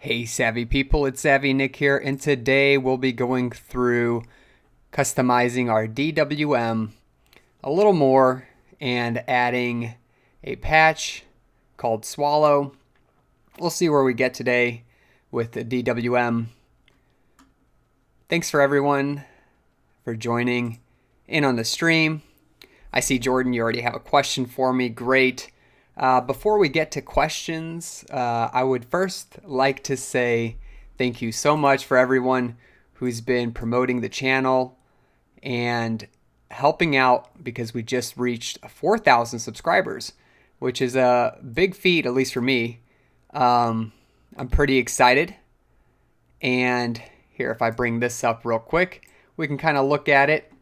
Hey Savvy people, it's Savvy Nick here, and today we'll be going through customizing our DWM a little more and adding a patch called Swallow. We'll see where we get today with the DWM. Thanks for everyone for joining in on the stream. I see Jordan, you already have a question for me. Great. Before we get to questions, I would first like to say thank you so much for everyone who's been promoting the channel and helping out, because we just reached 4,000 subscribers, which is a big feat, at least for me. I'm pretty excited. And here, if I bring this up real quick, we can kind of look at it.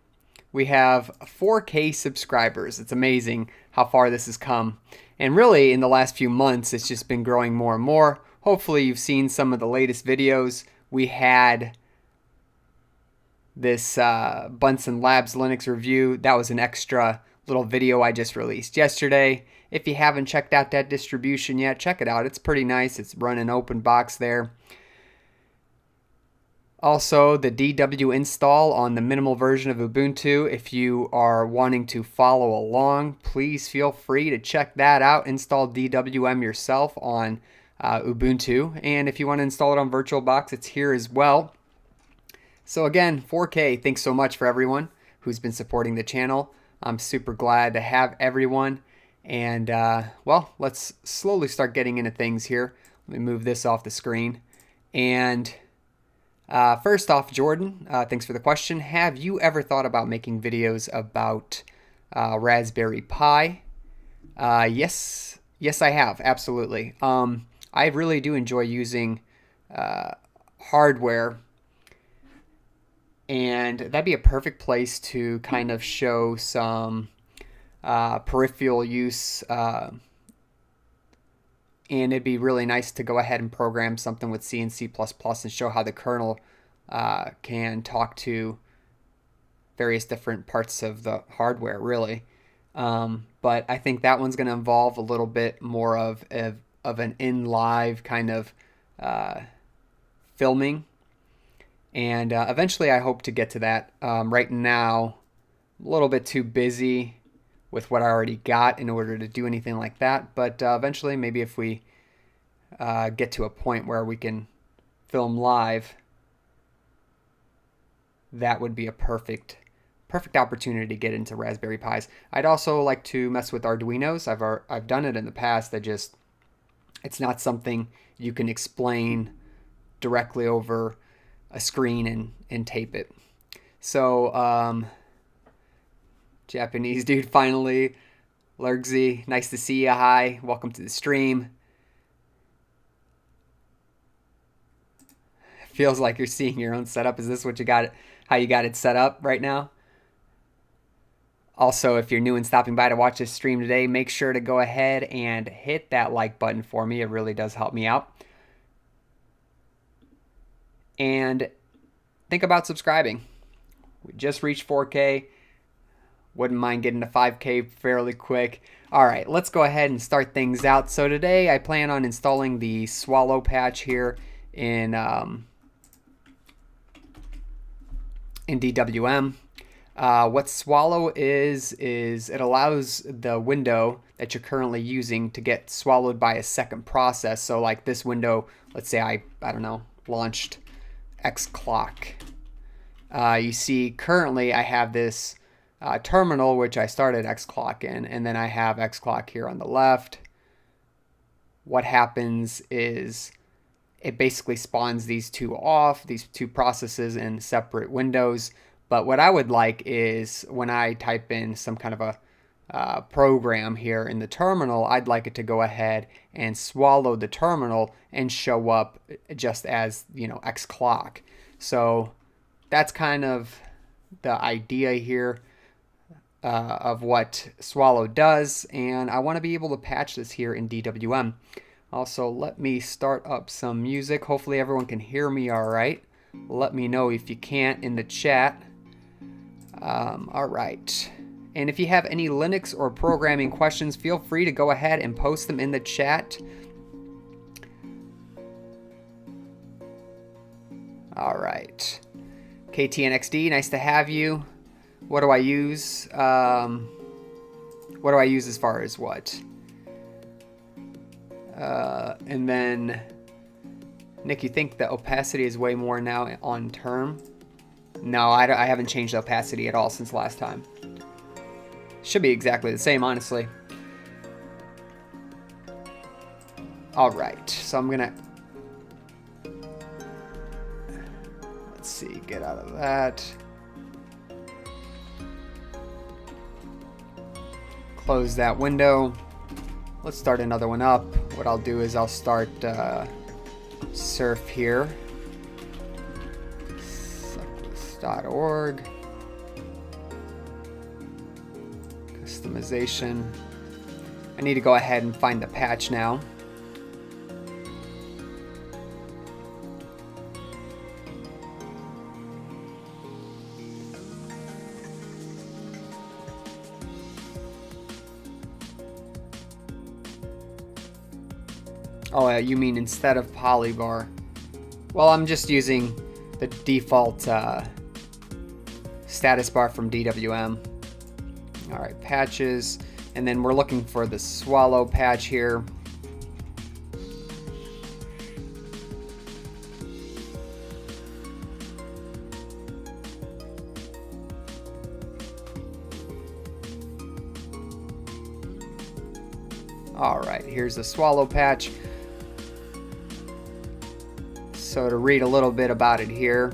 We have 4K subscribers. It's amazing how far this has come. And really, in the last few months, it's just been growing more and more. Hopefully, you've seen some of the latest videos. We had this Bunsen Labs Linux review. That was an extra little video I just released yesterday. If you haven't checked out that distribution yet, check it out. It's pretty nice. It's running open box there. Also, the DW install on the minimal version of Ubuntu. If you are wanting to follow along, please feel free to check that out. Install DWM yourself on Ubuntu. And if you want to install it on VirtualBox, it's here as well. So again, 4K, thanks so much for everyone who's been supporting the channel. I'm super glad to have everyone. And well, let's slowly start getting into things here. Let me move this off the screen. And first off, Jordan, thanks for the question. Have you ever thought about making videos about Raspberry Pi? Yes, I have, absolutely. I really do enjoy using hardware, and that'd be a perfect place to kind of show some peripheral use. And it'd be really nice to go ahead and program something with C and C++ and show how the kernel can talk to various different parts of the hardware, really. But I think that one's going to involve a little bit more of an in-live kind of filming. And eventually I hope to get to that. Right now, I'm a little bit too busy with what I already got in order to do anything like that. But eventually, maybe if we get to a point where we can film live, that would be a perfect opportunity to get into Raspberry Pis. I'd also like to mess with Arduinos. I've done it in the past. It's not something you can explain directly over a screen and tape it. So Japanese dude finally. Lurgzy, nice to see you. Hi, welcome to the stream. Feels like you're seeing your own setup. Is this what you got it? How you got it set up right now? Also, if you're new and stopping by to watch this stream today, make sure to go ahead and hit that like button for me. It really does help me out. And think about subscribing. We just reached 4K. Wouldn't mind getting to 5K fairly quick. All right, let's go ahead and start things out. So today I plan on installing the Swallow patch here in DWM. What Swallow is it allows the window that you're currently using to get swallowed by a second process. So like this window, let's say I don't know, launched xclock. You see currently I have this terminal which I started xclock in, and then I have xclock here on the left. What happens is it basically spawns these two processes in separate windows. But what I would like is when I type in some kind of a program here in the terminal, I'd like it to go ahead and swallow the terminal and show up just as, you know, xclock. So that's kind of the idea here of what Swallow does, and I want to be able to patch this here in DWM. Also, let me start up some music. Hopefully everyone can hear me all right. Let me know if you can't in the chat. All right. And if you have any Linux or programming questions, feel free to go ahead and post them in the chat. All right. KTNXD, nice to have you. What do I use? What do I use as far as what? And then, Nick, you think the opacity is way more now on term? No, I haven't changed the opacity at all since last time. Should be exactly the same, honestly. All right, so I'm gonna, let's see, get out of that. Close that window. Let's start another one up. What I'll do is I'll start surf here. Suckless.org. Customization. I need to go ahead and find the patch now. Oh, you mean instead of polybar? Well, I'm just using the default status bar from DWM. All right, patches, and then we're looking for the swallow patch here. All right, here's the swallow patch. So to read a little bit about it here,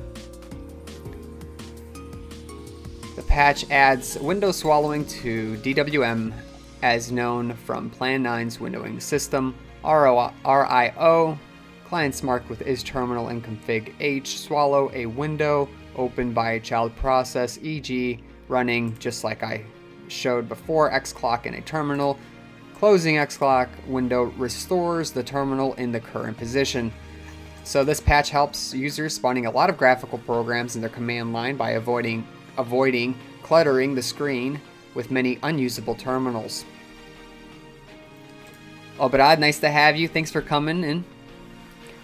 the patch adds window swallowing to DWM as known from Plan 9's windowing system, RIO, clients marked with is terminal and config H, swallow a window opened by a child process, e.g. running just like I showed before, xclock in a terminal. Closing xclock window restores the terminal in the current position. So this patch helps users spawning a lot of graphical programs in their command line by avoiding cluttering the screen with many unusable terminals. Obadad, nice to have you. Thanks for coming in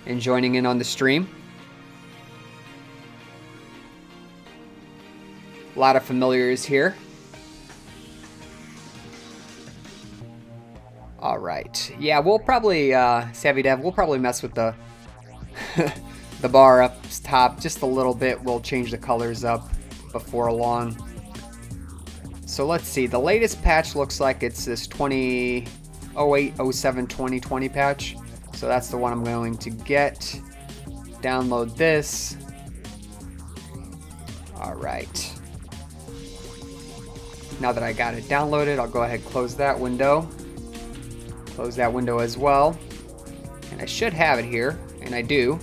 and joining in on the stream. A lot of familiars here. All right. Yeah, we'll probably, Savvy Dev, we'll probably mess with the the bar up top just a little bit. We'll change the colors up before long. So let's see. The latest patch looks like it's this 2008-07-2020 patch. So that's the one I'm going to get. Download this. All right. Now that I got it downloaded, I'll go ahead and close that window. Close that window as well. And I should have it here, and I do.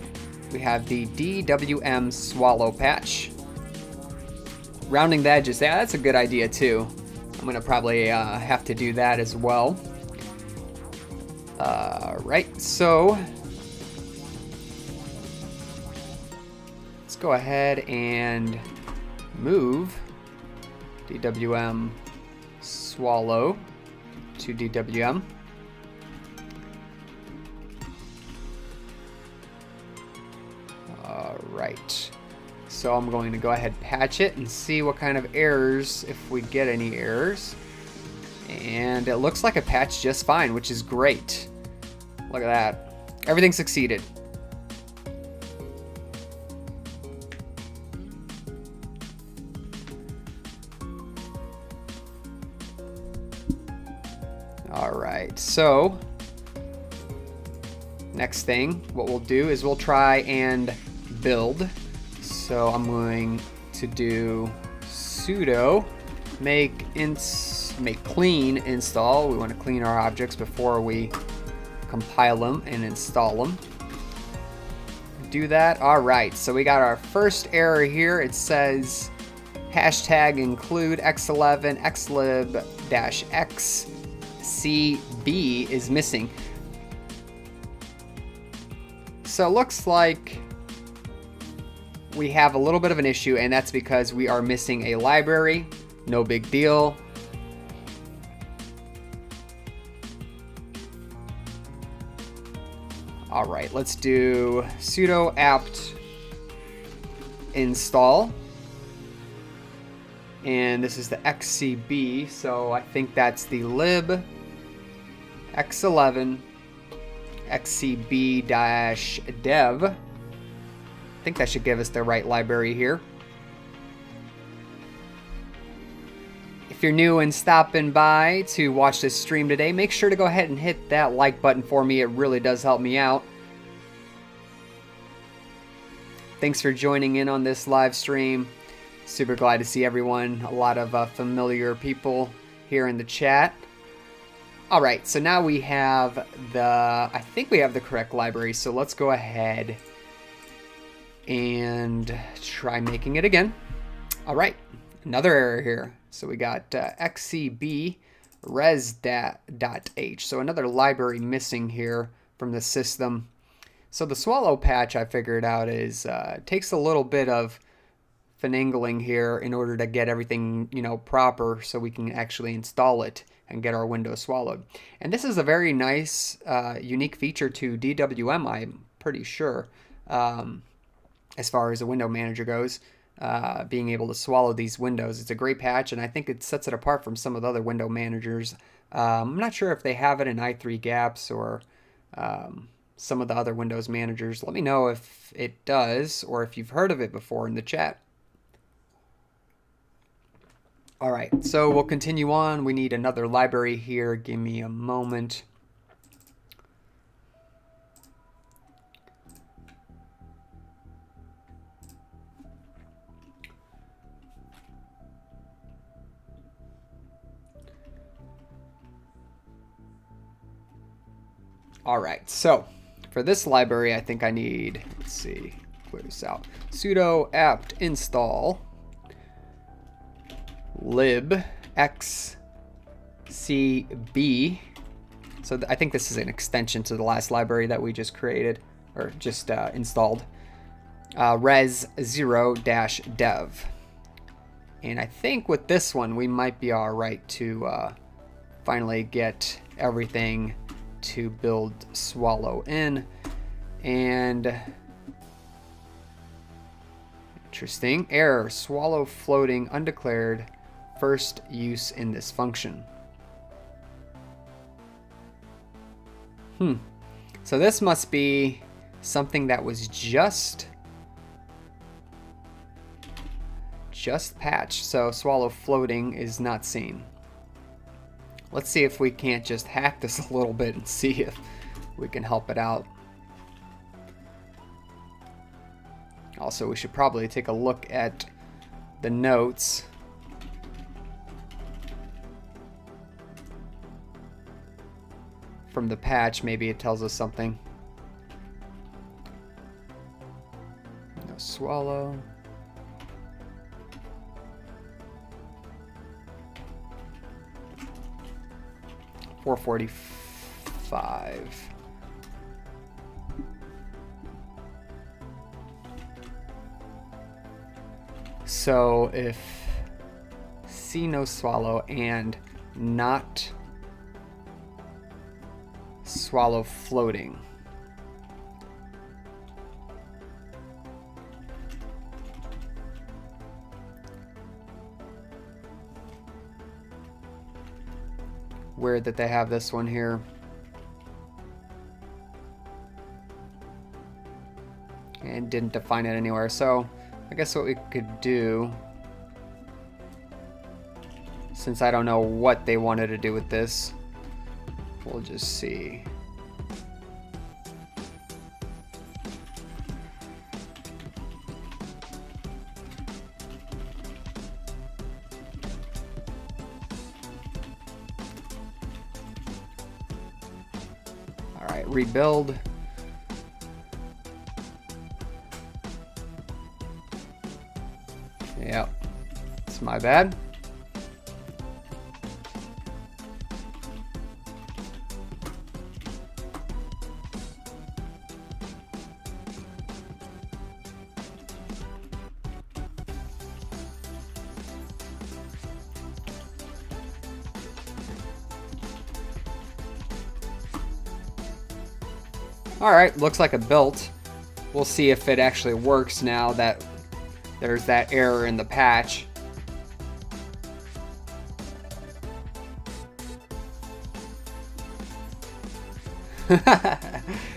We have the DWM swallow patch. Rounding the edges, yeah, that's a good idea too. I'm gonna probably have to do that as well. Right, so let's go ahead and move DWM swallow to DWM. Right, so I'm going to go ahead and patch it and see what kind of errors, if we get any errors. And it looks like it patched just fine, which is great. Look at that. Everything succeeded. All right, so next thing, what we'll do is we'll try and build. So I'm going to do sudo make clean install. We want to clean our objects before we compile them and install them. Do that. All right, so we got our first error here. It says hashtag include x11 xlib-xcb is missing. So it looks like we have a little bit of an issue, and that's because we are missing a library. No big deal. All right, let's do sudo apt install. And this is the XCB, so I think that's the lib x11 xcb-dev. I think that should give us the right library here. If you're new and stopping by to watch this stream today, make sure to go ahead and hit that like button for me. It really does help me out. Thanks for joining in on this live stream. Super glad to see everyone. A lot of familiar people here in the chat. All right, so now we have I think we have the correct library. So let's go ahead and try making it again. All right, another error here. So we got xcb res.h. So another library missing here from the system. So the swallow patch, I figured out, is takes a little bit of finagling here in order to get everything, proper, so we can actually install it and get our window swallowed. And this is a very nice, unique feature to DWM, I'm pretty sure, as far as a window manager goes. Being able to swallow these windows. It's a great patch, and I think it sets it apart from some of the other window managers. I'm not sure if they have it in i3 gaps or some of the other Windows managers. Let me know if it does, or if you've heard of it before in the chat. All right, so we'll continue on. We need another library here. Give me a moment. All right, so for this library, I think I need, let's see, clear this out. Sudo apt install lib xcb. So I think this is an extension to the last library that we just created, or just installed. Res0-dev. And I think with this one, we might be all right to finally get everything to build swallow in. And interesting error, swallow floating undeclared first use in this function. So this must be something that was just patched, so swallow floating is not seen. Let's see if we can't just hack this a little bit and see if we can help it out. Also, we should probably take a look at the notes. From the patch, maybe it tells us something. No swallow. $445. So if see no swallow and not swallow floating, weird that they have this one here. And didn't define it anywhere. So I guess what we could do, since I don't know what they wanted to do with this, we'll just see. All right, rebuild. Yep, it's my bad. All right, looks like it built. We'll see if it actually works now that there's that error in the patch.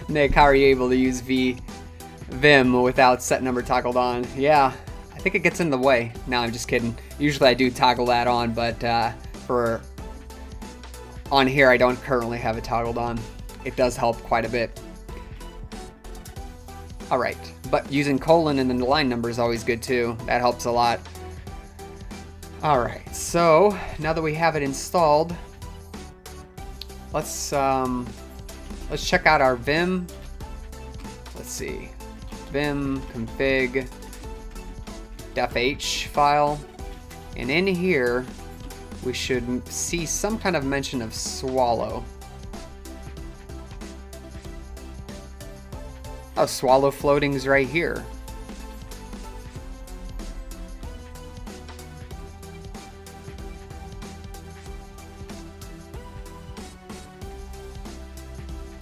Nick, how are you able to use Vim without set number toggled on? Yeah, I think it gets in the way. No, I'm just kidding. Usually I do toggle that on, but for on here I don't currently have it toggled on. It does help quite a bit. Alright, but using colon and then the line number is always good too. That helps a lot. Alright, so now that we have it installed, let's check out our Vim. Let's see. Vim config def-h file. And in here, we should see some kind of mention of swallow. Oh, swallow floating's right here.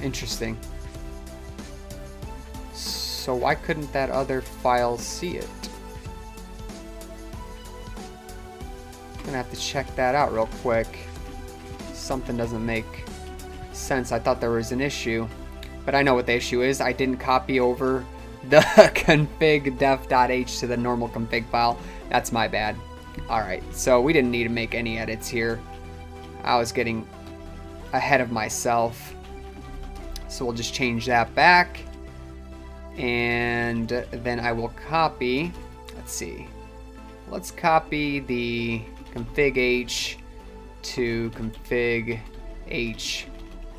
Interesting. So why couldn't that other file see it? I'm gonna have to check that out real quick. Something doesn't make sense. I thought there was an issue, but I know what the issue is. I didn't copy over the config def.h to the normal config file. That's my bad. Alright, so we didn't need to make any edits here. I was getting ahead of myself. So we'll just change that back, and then I will copy, let's see, let's copy the config h to config h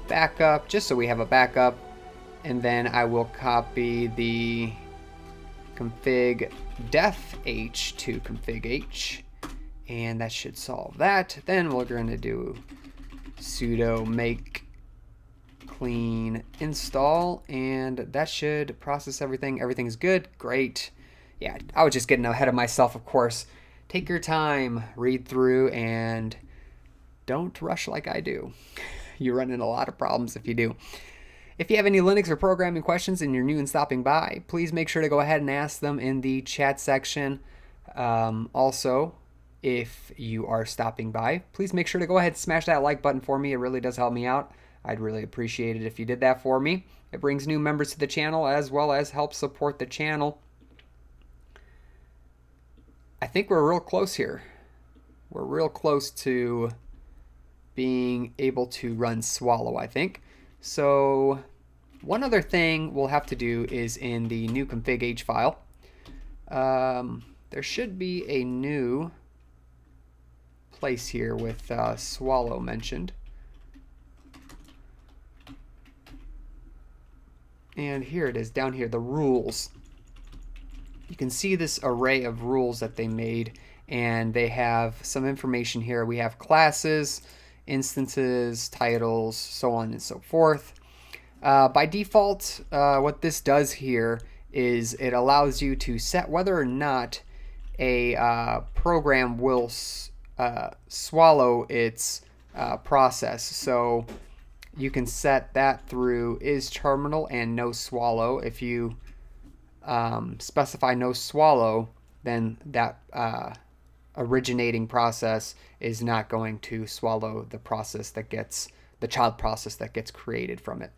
backup, just so we have a backup, and then I will copy the config def h to config h, and that should solve that. Then we're going to do sudo make clean install, and that should process everything. Everything's good. Great. Yeah, I was just getting ahead of myself, of course. Take your time, read through, and don't rush like I do. You run into a lot of problems if you do. If you have any Linux or programming questions and you're new and stopping by, please make sure to go ahead and ask them in the chat section. Also, if you are stopping by, please make sure to go ahead and smash that like button for me. It really does help me out. I'd really appreciate it if you did that for me. It brings new members to the channel as well as helps support the channel. I think we're real close here. We're real close to being able to run swallow, I think. So one other thing we'll have to do is in the new config h file. There should be a new place here with swallow mentioned. And here it is, down here, the rules. You can see this array of rules that they made, and they have some information here. We have classes, instances, titles, so on and so forth. By default, what this does here is it allows you to set whether or not a program will swallow its process. So you can set that through is terminal and no swallow. If you specify no swallow, then that originating process is not going to swallow the process that gets the child process that gets created from it.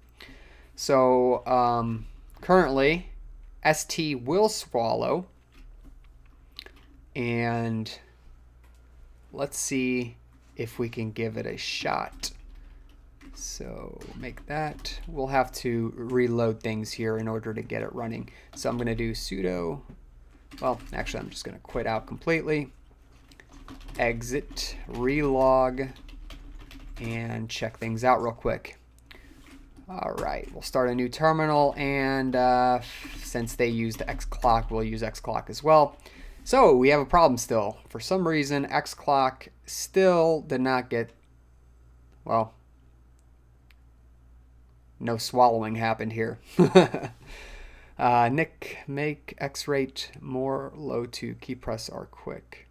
So currently st will swallow, and let's see if we can give it a shot. So make that. We'll have to reload things here in order to get it running. So I'm going to do sudo, well, actually I'm just going to quit out completely, exit, relog, and check things out real quick. Alright, we'll start a new terminal, and since they used xclock, we'll use xclock as well. So we have a problem still. For some reason, xclock still did not get, well, no swallowing happened here. Nick, make X rate more low to key press or quick.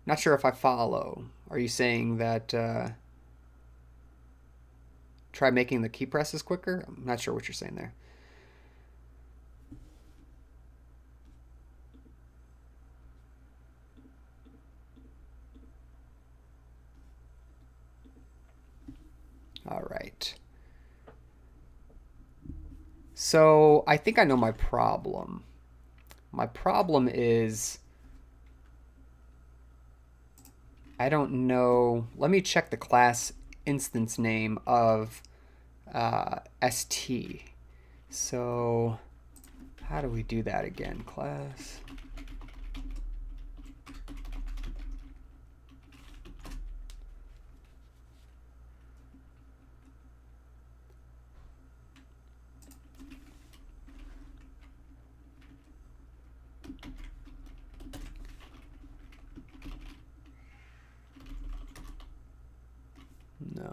Not sure if I follow. Are you saying that try making the key presses quicker? I'm not sure what you're saying there. So I think I know my problem. My problem is I don't know. Let me check the class instance name of ST. So how do we do that again? Class. No.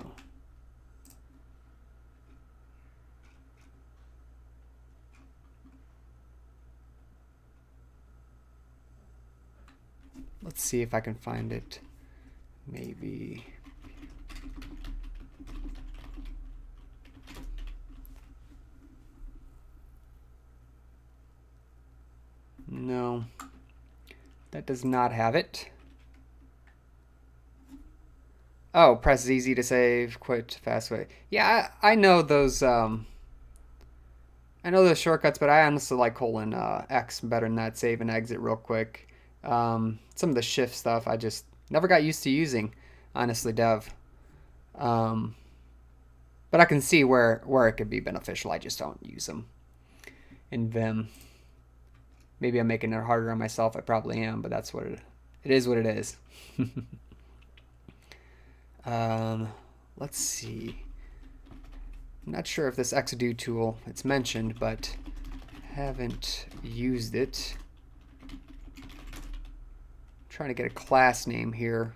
Let's see if I can find it. Maybe. No. That does not have it. Oh, press easy to save, quit fast way. Yeah, I know those. I know those shortcuts, but I honestly like colon X better than that. Save and exit real quick. Some of the shift stuff I just never got used to using, honestly, Dev. But I can see where it could be beneficial. I just don't use them in Vim. Maybe I'm making it harder on myself. I probably am, but that's what it is. What it is. Let's see. I'm not sure if this xdo tool, it's mentioned, but haven't used it. I'm trying to get a class name here.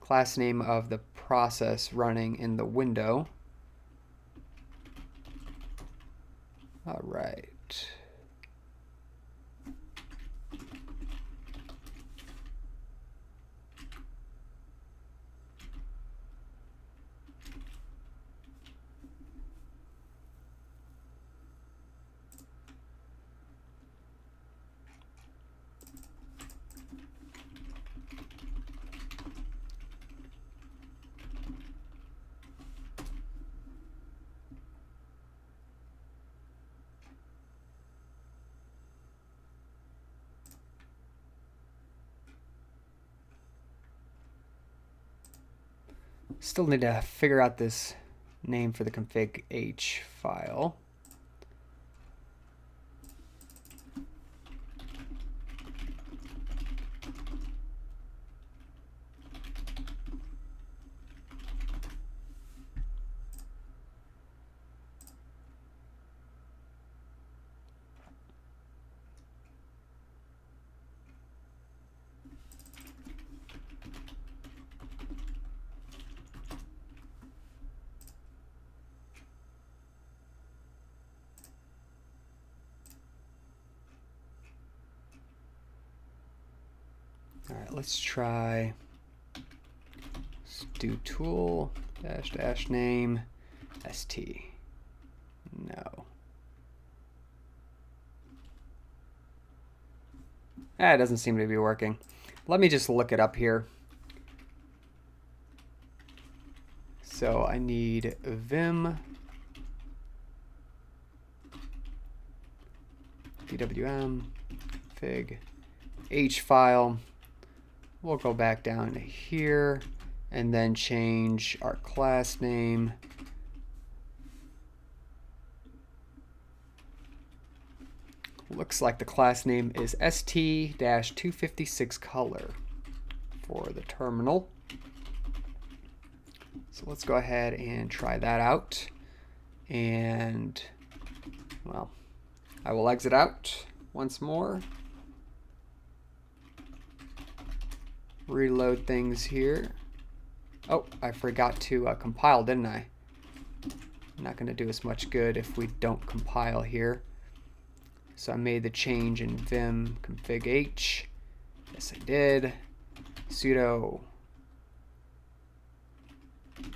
Class name of the process running in the window. All right. Still need to figure out this name for the config H file. All right, let's try do tool dash name st. No. It doesn't seem to be working. Let me just look it up here. So I need vim DWM config H file. We'll go back down to here and then change our class name. Looks like the class name is st-256 color for the terminal. So let's go ahead and try that out. And, well, I will exit out once more. Reload things here. Oh, I forgot to compile, didn't I? Not going to do us much good if we don't compile here. So I made the change in vim config H. Yes, I did. Sudo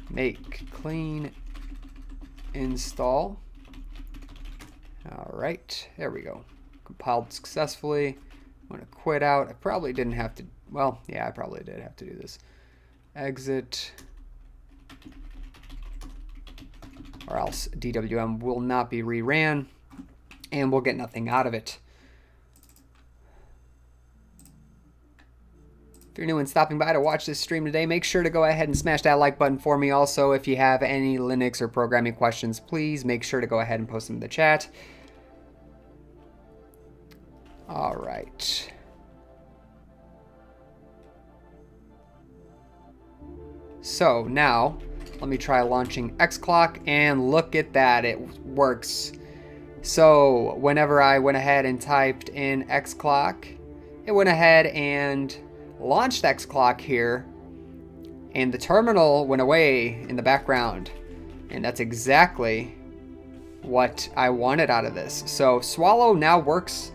make clean install. All right, there we go. Compiled successfully. I'm going to quit out. I probably didn't have to. Well, yeah, I probably did have to do this. Exit. or else DWM will not be reran and we'll get nothing out of it. If you're new and stopping by to watch this stream today, make sure to go ahead and smash that like button for me. Also, if you have any Linux or programming questions, please make sure to go ahead and post them in the chat. All right. So now, let me try launching xClock, and look at that, it works. So whenever I went ahead and typed in xClock, it went ahead and launched xClock here, and the terminal went away in the background, and that's exactly what I wanted out of this. So Swallow now works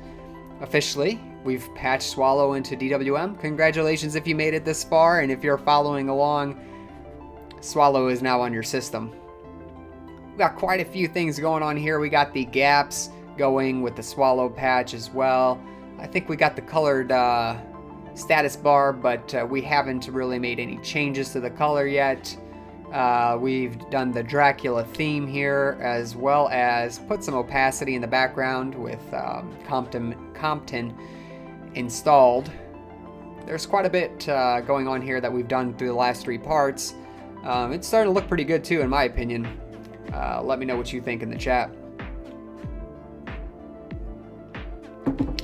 officially. We've patched Swallow into DWM. Congratulations if you made it this far, and if you're following along, Swallow is now on your system. We've got quite a few things going on here. We got the gaps going with the Swallow patch as well. I think we got the colored status bar, but we haven't really made any changes to the color yet. We've done the Dracula theme here, as well as put some opacity in the background with Compton installed. There's quite a bit going on here that we've done through the last 3 parts. It's starting to look pretty good too, in my opinion. Let me know what you think in the chat.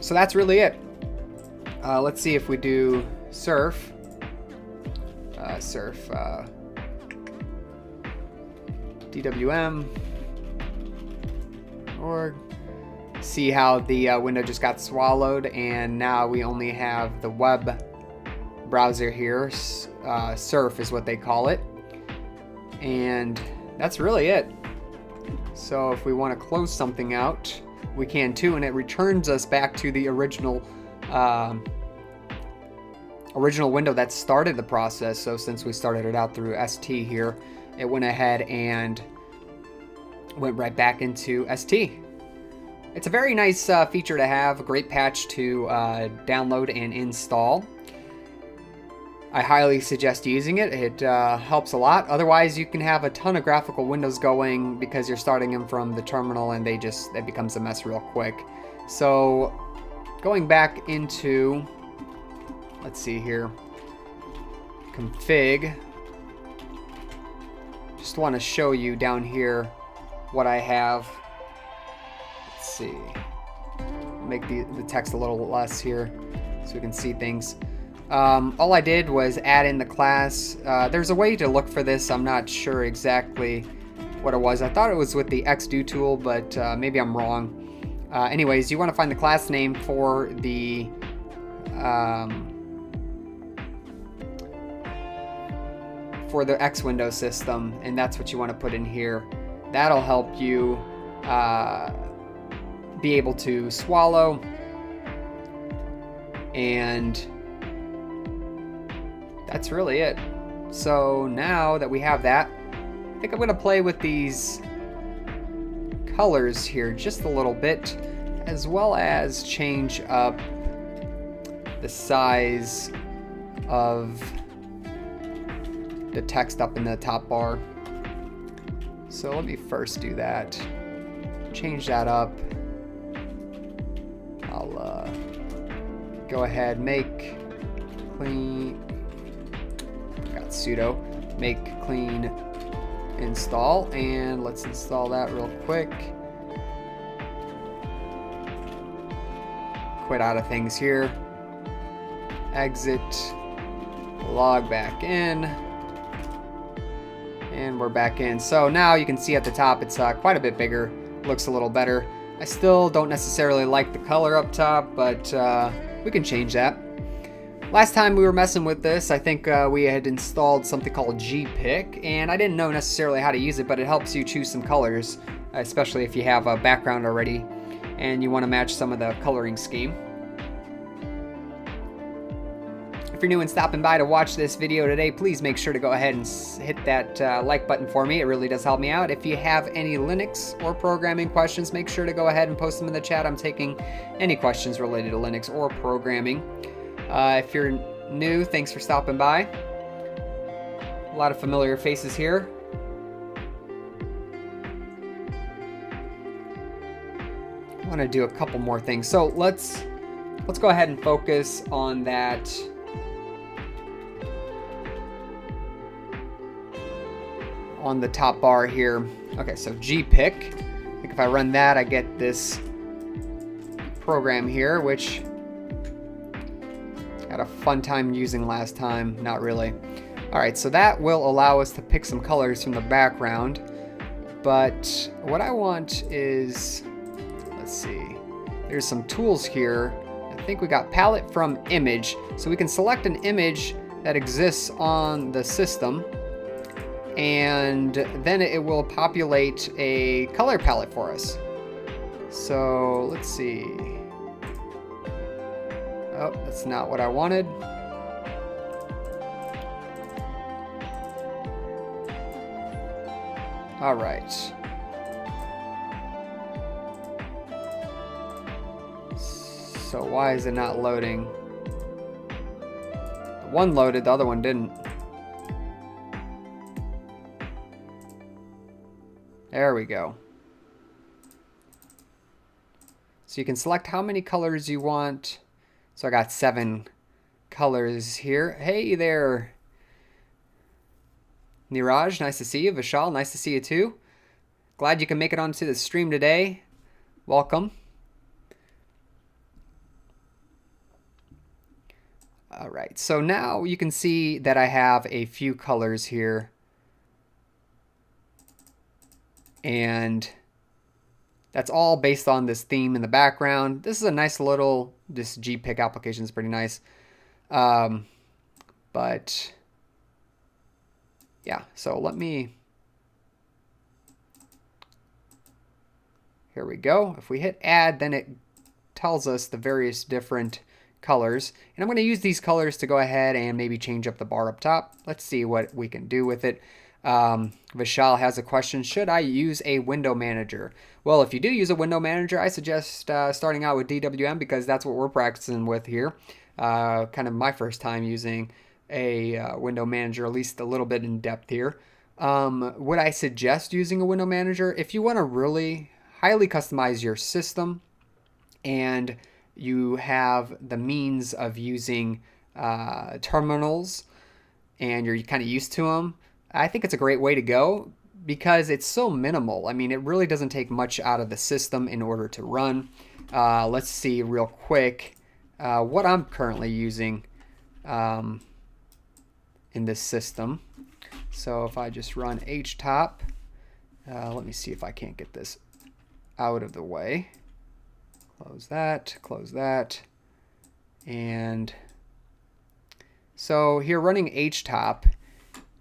So that's really it. Let's see if we do surf. DWM. Or see how the window just got swallowed, and now we only have the web browser here. Surf is what they call it. And that's really it. So if we want to close something out, we can too, and it returns us back to the original window that started the process. So since we started it out through ST here, it went ahead and went right back into ST. It's a very nice feature to have, a great patch to download and install. I highly suggest using it. It helps a lot. Otherwise, you can have a ton of graphical windows going because you're starting them from the terminal, and it becomes a mess real quick. So going back into, let's see here, config. Just want to show you down here what I have. Let's see. Make the text a little less here so we can see things. All I did was add in the class. There's a way to look for this. I'm not sure exactly what it was. I thought it was with the xdo tool, but maybe I'm wrong. Anyways, you want to find the class name for the X window system, and that's what you want to put in here. That'll help you be able to swallow, and that's really it. So now that we have that, I think I'm going to play with these colors here just a little bit, as well as change up the size of the text up in the top bar. So let me first do that. Change that up. I'll go ahead, make clean, got sudo, make clean install, and let's install that real quick. Quit out of things here. Exit, log back in, and we're back in. So now you can see at the top it's quite a bit bigger, looks a little better. I still don't necessarily like the color up top, but we can change that. Last time we were messing with this, I think we had installed something called gpick, and I didn't know necessarily how to use it, but it helps you choose some colors, especially if you have a background already and you want to match some of the coloring scheme. If you're new and stopping by to watch this video today, please make sure to go ahead and hit that like button for me. It really does help me out. If you have any Linux or programming questions, make sure to go ahead and post them in the chat. I'm taking any questions related to Linux or programming. If you're new, thanks for stopping by. A lot of familiar faces here. want to do a couple more things. So let's go ahead and focus on that. On the top bar here. Okay, so gpick. I think if I run that, I get this program here, which I had a fun time using last time. Not really. All right, so that will allow us to pick some colors from the background. But what I want is, let's see, there's some tools here. I think we got palette from image. So we can select an image that exists on the system, and then it will populate a color palette for us. So let's see. Oh, that's not what I wanted. All right. So why is it not loading? One loaded, the other one didn't. There we go. So you can select how many colors you want. So I got 7 colors here. Hey there, Niraj, nice to see you. Vishal, nice to see you too. Glad you can make it onto the stream today. Welcome. All right, so now you can see that I have a few colors here. And that's all based on this theme in the background. This is a nice little, this gpick application is pretty nice. But yeah, so let me, here we go. If we hit add, then it tells us the various different colors. And I'm going to use these colors to go ahead and maybe change up the bar up top. Let's see what we can do with it. Vishal has a question. Should I use a window manager? Well, if you do use a window manager, I suggest starting out with DWM, because that's what we're practicing with here. Kind of my first time using a window manager, at least a little bit in depth here. Would I suggest using a window manager? If you want to really highly customize your system and you have the means of using terminals and you're kind of used to them, I think it's a great way to go because it's so minimal. I mean, it really doesn't take much out of the system in order to run. Let's see real quick what I'm currently using in this system. So if I just run htop, let me see if I can't get this out of the way. Close that, and so here running htop,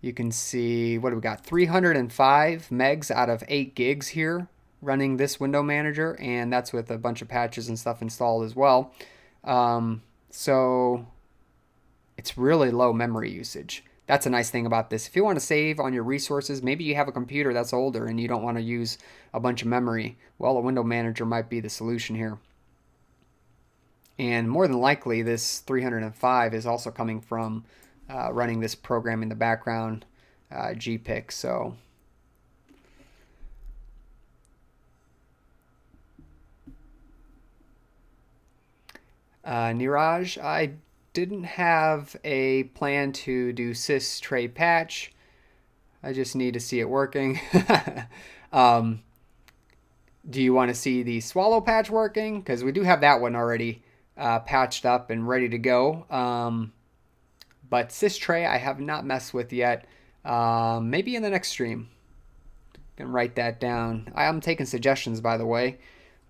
you can see, what do we got? 305 megs out of 8 gigs here running this window manager, and that's with a bunch of patches and stuff installed as well. So it's really low memory usage. That's a nice thing about this. If you want to save on your resources, maybe you have a computer that's older and you don't want to use a bunch of memory, well, a window manager might be the solution here. And more than likely, this 305 is also coming from running this program in the background, gpick. So Niraj, I didn't have a plan to do sys tray patch. I just need to see it working. Do you want to see the swallow patch working? Because we do have that one already patched up and ready to go. But sys tray I have not messed with yet. Maybe in the next stream. Can write that down. I am taking suggestions, by the way,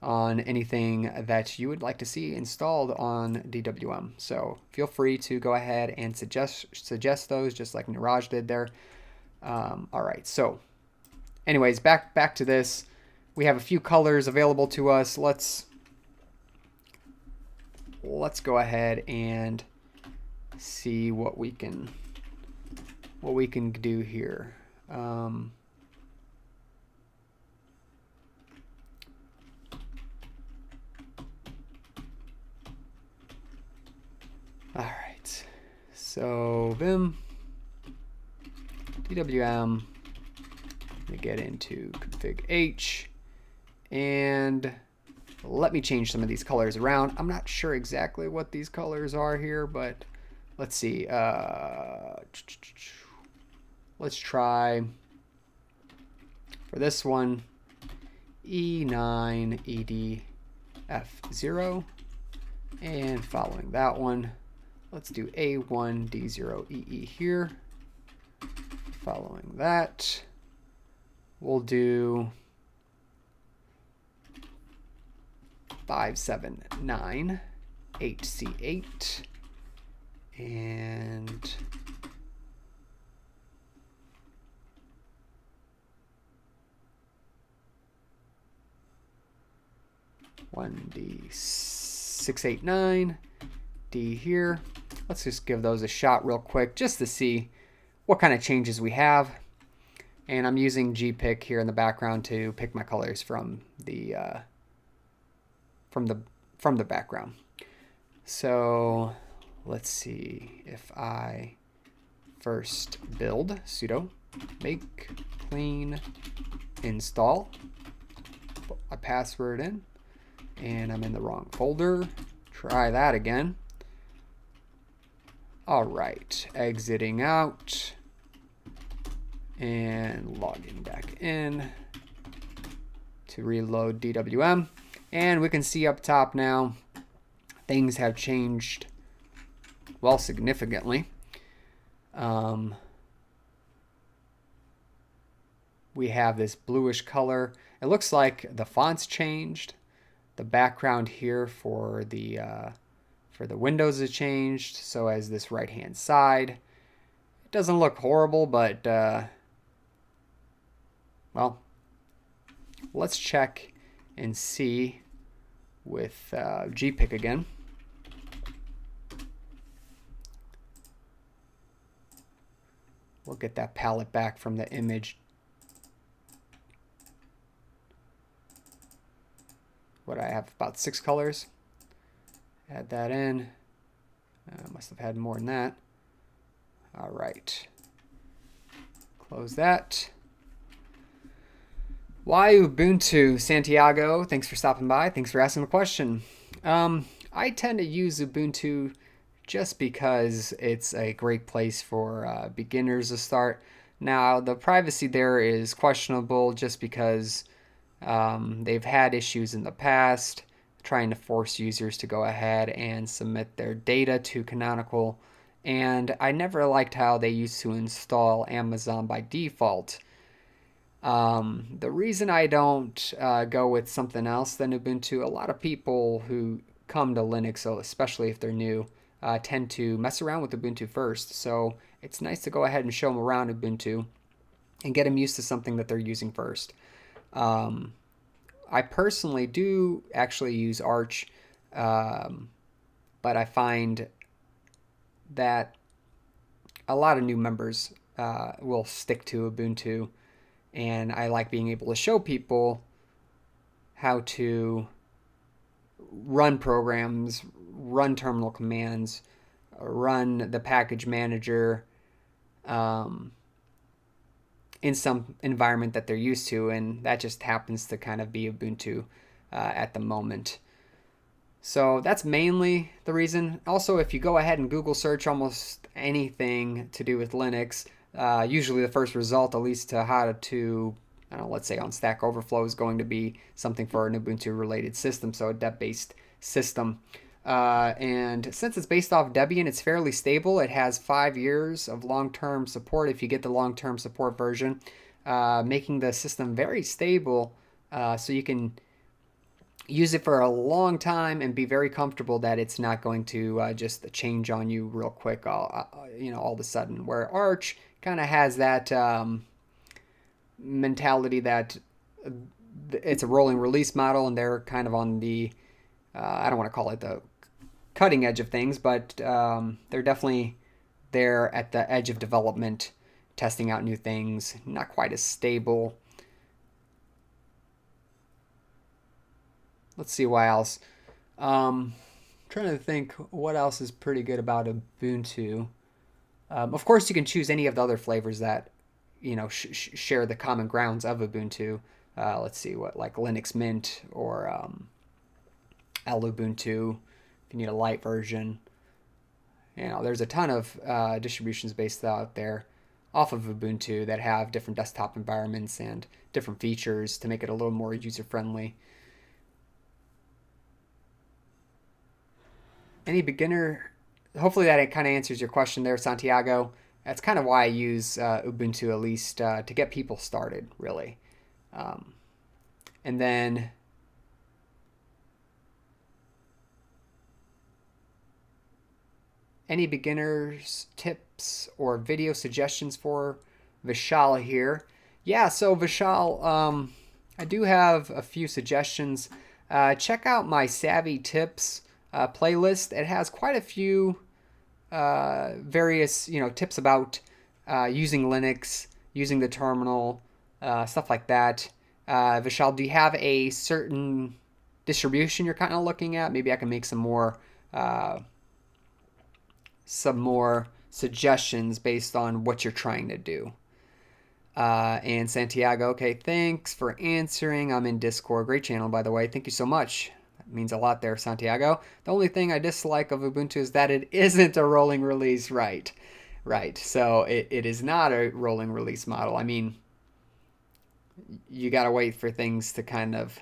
on anything that you would like to see installed on DWM. So feel free to go ahead and suggest those, just like Niraj did there. All right. So, anyways, back to this. We have a few colors available to us. Let's go ahead and see what we can do here. All right, so Vim, DWM, we get into config H, and Let me change some of these colors around. I'm not sure exactly what these colors are here, but let's see. Let's try for this one E9 EDF0, and following that one, let's do A1 D0 EE here. Following that, we'll do 579 HC8 and one D689 D here. Let's just give those a shot real quick just to see what kind of changes we have. And I'm using GPick here in the background to pick my colors from the background. So let's see if I first build sudo make clean install, put my password in, and I'm in the wrong folder. Try that again. All right, exiting out and logging back in to reload DWM. And we can see up top now, things have changed, well, significantly. We have this bluish color. It looks like the font's changed. The background here for the windows has changed. So as this right-hand side, it doesn't look horrible, but well, let's check and see with GPick again. We'll get that palette back from the image. What I have about 6 colors. Add that in. Must have had more than that. All right. Close that. Why Ubuntu? Santiago, thanks for stopping by. Thanks for asking the question. I tend to use Ubuntu just because it's a great place for beginners to start. Now, the privacy there is questionable just because they've had issues in the past trying to force users to go ahead and submit their data to Canonical. And I never liked how they used to install Amazon by default. The reason I don't go with something else than Ubuntu, a lot of people who come to Linux, so especially if they're new, tend to mess around with Ubuntu first. So it's nice to go ahead and show them around Ubuntu and get them used to something that they're using first. I personally do actually use Arch, but I find that a lot of new members will stick to Ubuntu. And I like being able to show people how to run programs, run terminal commands, run the package manager in some environment that they're used to. And that just happens to kind of be Ubuntu at the moment. So that's mainly the reason. Also, if you go ahead and Google search almost anything to do with Linux, usually the first result, at least to how to, I don't know, let's say on Stack Overflow, is going to be something for an Ubuntu related system, so a Deb-based system. And since it's based off Debian, it's fairly stable. It has 5 years of long-term support if you get the long-term support version, making the system very stable, so you can use it for a long time and be very comfortable that it's not going to just change on you real quick, all of a sudden. Where Arch kind of has that mentality that it's a rolling release model, and they're kind of on the, I don't want to call it the cutting edge of things, but they're definitely there at the edge of development, testing out new things, not quite as stable. Let's see what else. Trying to think what else is pretty good about Ubuntu. Of course, you can choose any of the other flavors that, share the common grounds of Ubuntu. Let's see what, like Linux Mint or Ubuntu if you need a light version. You know, there's a ton of distributions based out there off of Ubuntu that have different desktop environments and different features to make it a little more user-friendly. Any beginner, hopefully that kind of answers your question there, Santiago. That's kind of why I use Ubuntu, at least to get people started, really. Um, and then any beginners tips or video suggestions for Vishal here? Yeah, so Vishal, I do have a few suggestions. Check out my Savvy Tips playlist. It has quite a few various tips about using Linux, using the terminal, stuff like that. Vishal, do you have a certain distribution you're kind of looking at? Maybe I can make uh, some more suggestions based on what you're trying to do. And Santiago, okay, thanks for answering. I'm in Discord. Great channel, by the way. Thank you so much. That means a lot there, Santiago. The only thing I dislike of Ubuntu is that it isn't a rolling release, right? Right. So it is not a rolling release model. I mean, you got to wait for things to kind of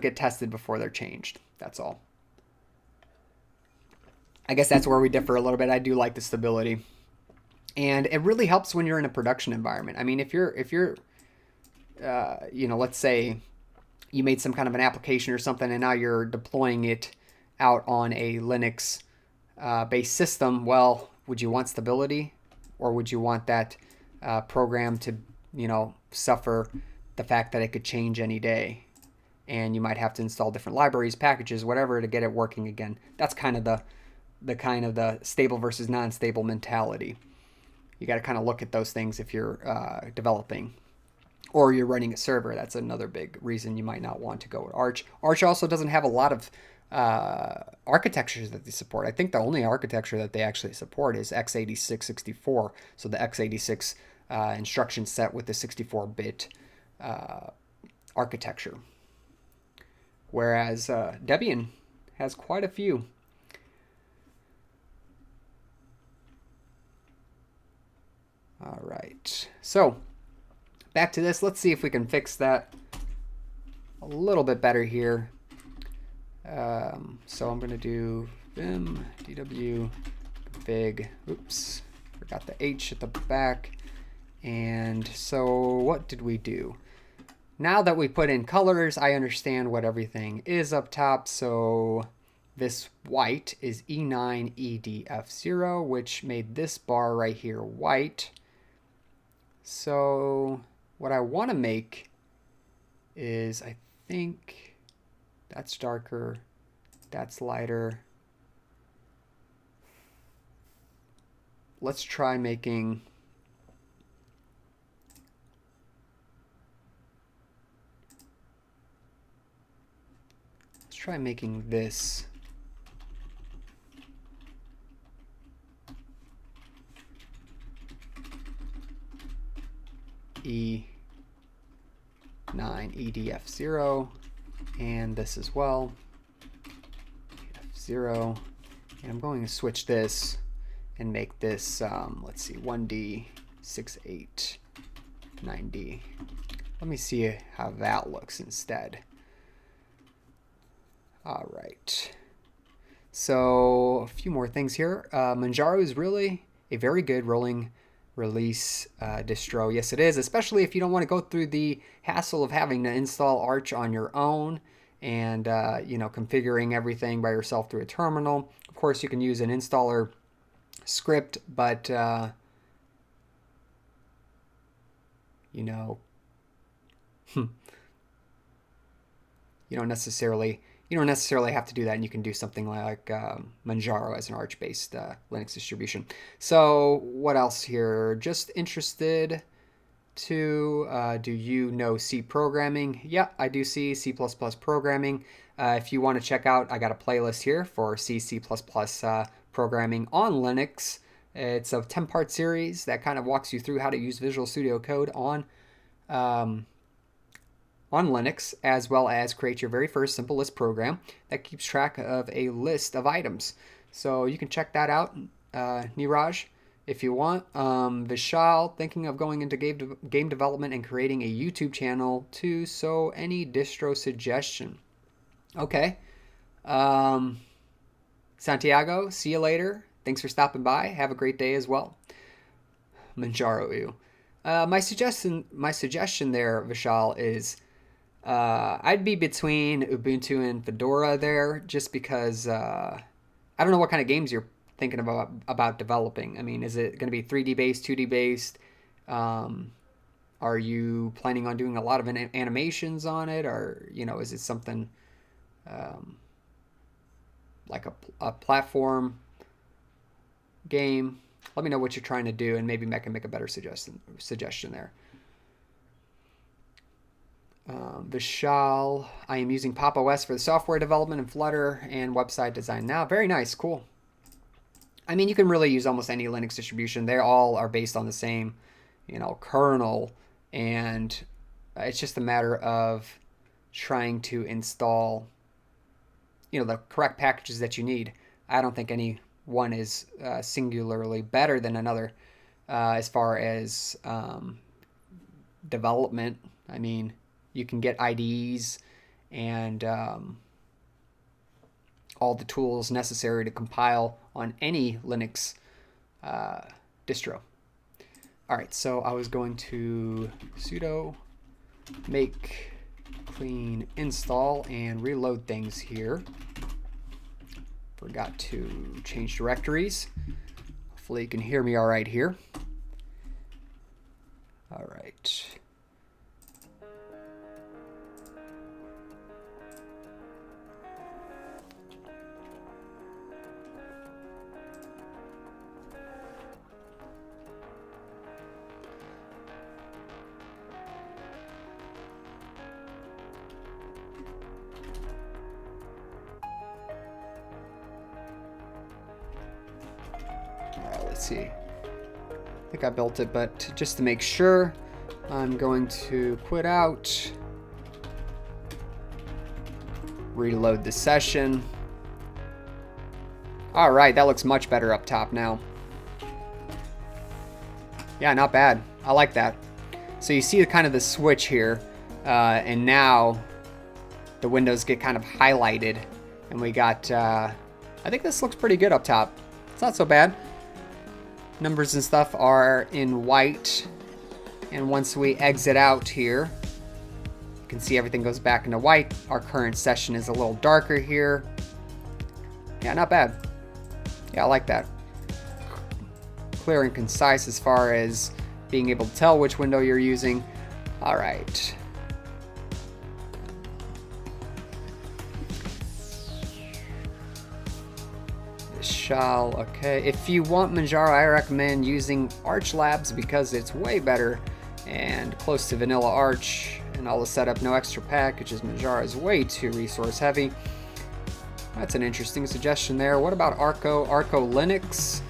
get tested before they're changed. That's all. I guess that's where we differ a little bit. I do like the stability. And it really helps when you're in a production environment. I mean, if you're let's say you made some kind of an application or something and now you're deploying it out on a Linux based system, well, would you want stability, or would you want that program to suffer the fact that it could change any day and you might have to install different libraries, packages, whatever, to get it working again? That's kind of the stable versus non-stable mentality. You got to kind of look at those things if you're developing or you're running a server. That's another big reason you might not want to go with Arch. Arch also doesn't have a lot of architectures that they support. I think the only architecture that they actually support is x86-64. So the x86 instruction set with the 64-bit architecture. Whereas Debian has quite a few. All right, so back to this. Let's see if we can fix that a little bit better here. So I'm going to do vim dw config. Oops, forgot the H at the back. And so what did we do? Now that we put in colors, I understand what everything is up top. So this white is E9EDF0, which made this bar right here white. So what I want to make is, I think that's darker, that's lighter. Let's try making this E9 EDF0, and this as well, EDF0, and I'm going to switch this and make this, let's see, 1D, 6.8, 9D. Let me see how that looks instead. All right, so a few more things here. Manjaro is really a very good rolling release distro. Yes, it is, especially if you don't want to go through the hassle of having to install Arch on your own and configuring everything by yourself through a terminal. Of course, you can use an installer script, but you don't necessarily have to do that, and you can do something like Manjaro as an Arch-based Linux distribution. So what else here? Just interested to, do you know C programming? Yeah, I do C programming. If you want to check out, I got a playlist here for C programming on Linux. It's a 10-part series that kind of walks you through how to use Visual Studio Code on on Linux, as well as create your very first simple list program that keeps track of a list of items. So you can check that out, Niraj, if you want. Vishal, thinking of going into game development and creating a YouTube channel too, so any distro suggestion. Okay. Santiago, see you later. Thanks for stopping by. Have a great day as well. Manjaro you. My suggestion there, Vishal, is I'd be between Ubuntu and Fedora there, just because I don't know what kind of games you're thinking about developing. I mean, is it going to be 3D based, 2D based? Are you planning on doing a lot of animations on it, or is it something like a platform game? Let me know what you're trying to do, and maybe I can make a better suggestion there. Vishal, I am using Pop! OS for the software development and Flutter and website design now. Very nice, cool. I mean, you can really use almost any Linux distribution. They all are based on the same, kernel, and it's just a matter of trying to install, the correct packages that you need. I don't think any one is singularly better than another as far as development. I mean, you can get IDEs and all the tools necessary to compile on any Linux distro. All right, so I was going to sudo make clean install and reload things here. Forgot to change directories. Hopefully you can hear me all right here. All right. Let's see. I think I built it, but just to make sure, I'm going to quit out, reload the session. All right, that looks much better up top now. Yeah, not bad. I like that. So you see kind of the switch here, and now the windows get kind of highlighted, and we got, I think this looks pretty good up top. It's not so bad. Numbers and stuff are in white, and once we exit out here, you can see everything goes back into white. Our current session is a little darker here. Yeah, not bad. Yeah, I like that. Clear and concise as far as being able to tell which window you're using. All right. Okay, if you want Manjaro, I recommend using Arch Labs because it's way better and close to vanilla Arch, and all the setup, no extra packages. Manjaro is way too resource heavy. That's an interesting suggestion there. What about Arco Linux?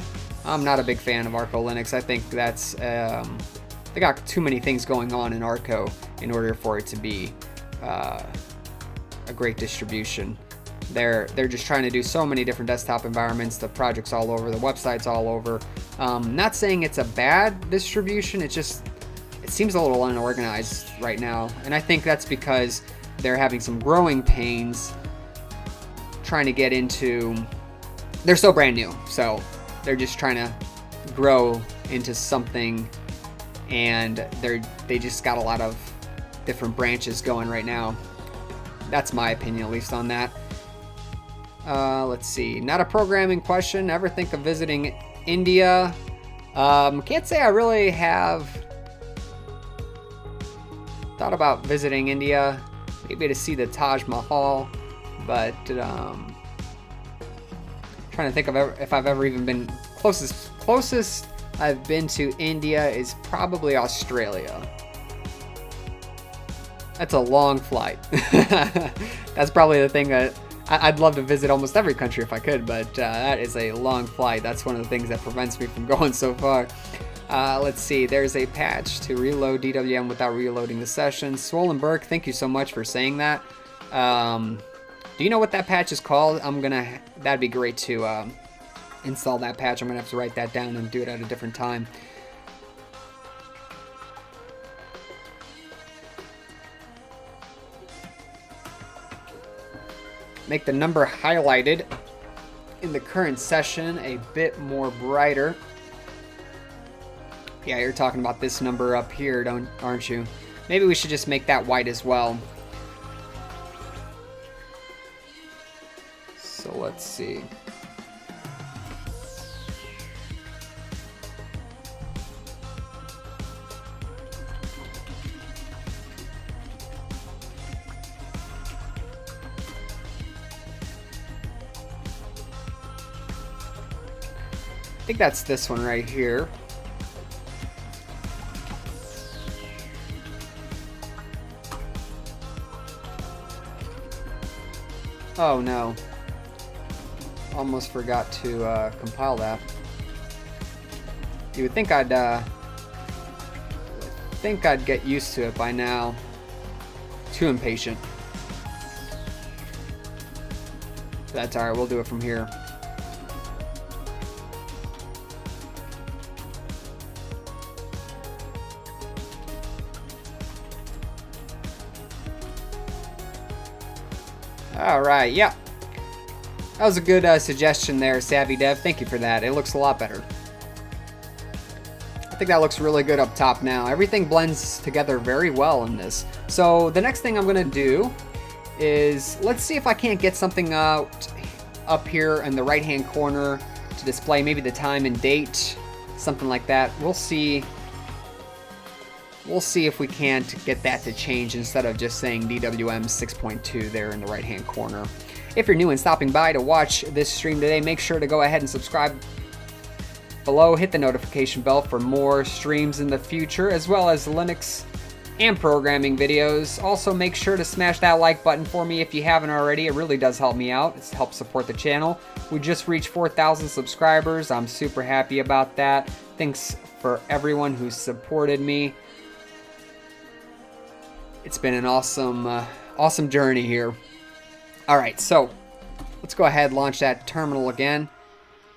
I'm not a big fan of Arco Linux. I think that's they got too many things going on in Arco in order for it to be a great distribution. They're just trying to do so many different desktop environments. The project's all over, the website's all over. Not saying it's a bad distribution, it seems a little unorganized right now. And I think that's because they're having some growing pains trying to get into, they're so brand new. So they're just trying to grow into something, and they just got a lot of different branches going right now. That's my opinion, at least on that. Let's see. Not a programming question. Ever think of visiting India? Can't say I really have thought about visiting India. Maybe to see the Taj Mahal, but trying to think of if I've ever even been closest I've been to India is probably Australia. That's a long flight. That's probably the thing that I'd love to visit almost every country if I could, but that is a long flight. That's one of the things that prevents me from going so far. Let's see, there's a patch to reload DWM without reloading the session. Swollenberg, thank you so much for saying that. Do you know what that patch is called? That'd be great to install that patch. I'm gonna have to write that down and do it at a different time. Make the number highlighted in the current session a bit more brighter. Yeah, you're talking about this number up here, aren't you? Maybe we should just make that white as well. So let's see. I think that's this one right here. Oh no. Almost forgot to compile that. You would think I'd get used to it by now. Too impatient. That's alright, we'll do it from here. Alright, yeah. That was a good suggestion there, Savvy Dev. Thank you for that. It looks a lot better. I think that looks really good up top now. Everything blends together very well in this. So the next thing I'm going to do is, let's see if I can't get something out up here in the right hand corner to display maybe the time and date, something like that. We'll see. We'll see if we can't get that to change instead of just saying DWM 6.2 there in the right hand corner. If you're new and stopping by to watch this stream today, make sure to go ahead and subscribe below. Hit the notification bell for more streams in the future, as well as Linux and programming videos. Also, make sure to smash that like button for me if you haven't already. It really does help me out. It helps support the channel. We just reached 4,000 subscribers. I'm super happy about that. Thanks for everyone who's supported me. It's been an awesome journey here. All right, so let's go ahead and launch that terminal again.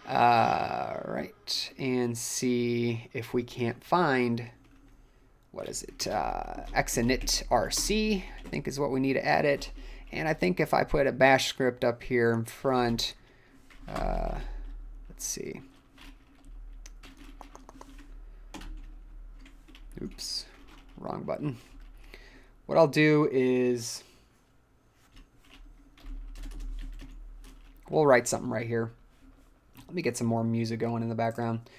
Right, and see if we can't find, what is it, exinit rc, I think is what we need to add it. And I think if I put a bash script up here in front, let's see. Oops, wrong button. What I'll do is, we'll write something right here. Let me get some more music going in the background.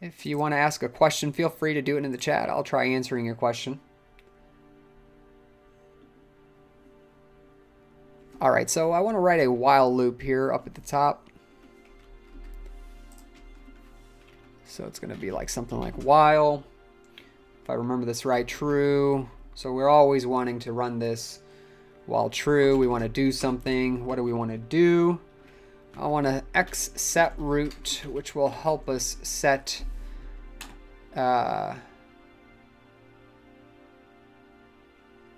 If you want to ask a question, feel free to do it in the chat. I'll try answering your question. All right, so I want to write a while loop here up at the top. So it's going to be like something like while, if I remember this right, true. So we're always wanting to run this while true. We want to do something. What do we want to do? I want to x set root, which will help us set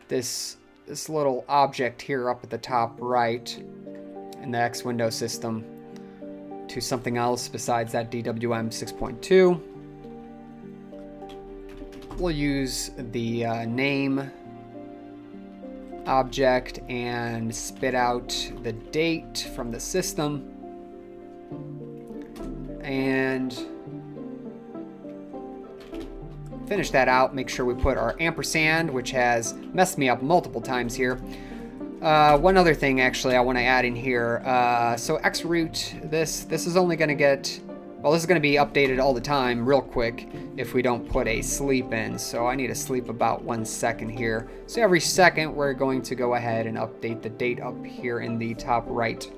this little object here up at the top right in the X window system to something else besides that DWM 6.2. We'll use the name object and spit out the date from the system, and finish that out. Make sure we put our ampersand, which has messed me up multiple times here. One other thing actually I want to add in here, so xroot, this is only going to get, well, this is going to be updated all the time real quick if we don't put a sleep in. So I need to sleep about 1 second here. So every second we're going to go ahead and update the date up here in the top right.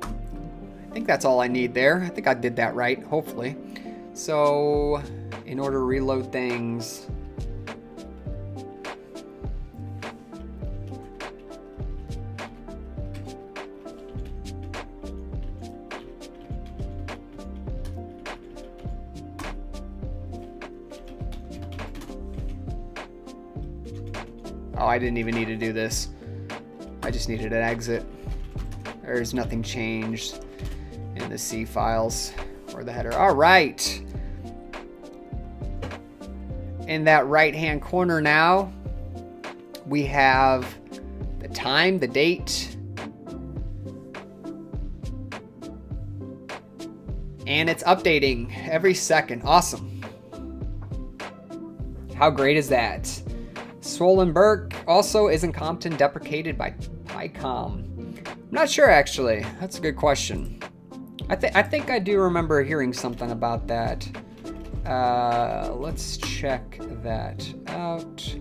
I think that's all I need there. I think I did that right, hopefully. So in order to reload things, Oh, I didn't even need to do this. I just needed an exit. There's nothing changed in the C files or the header. All right. In that right-hand corner now, we have the time, the date, and it's updating every second. Awesome. How great is that? Swollen Burke also, isn't Compton deprecated by PyCom? I'm not sure, actually. That's a good question. I think I do remember hearing something about that. Let's check that out.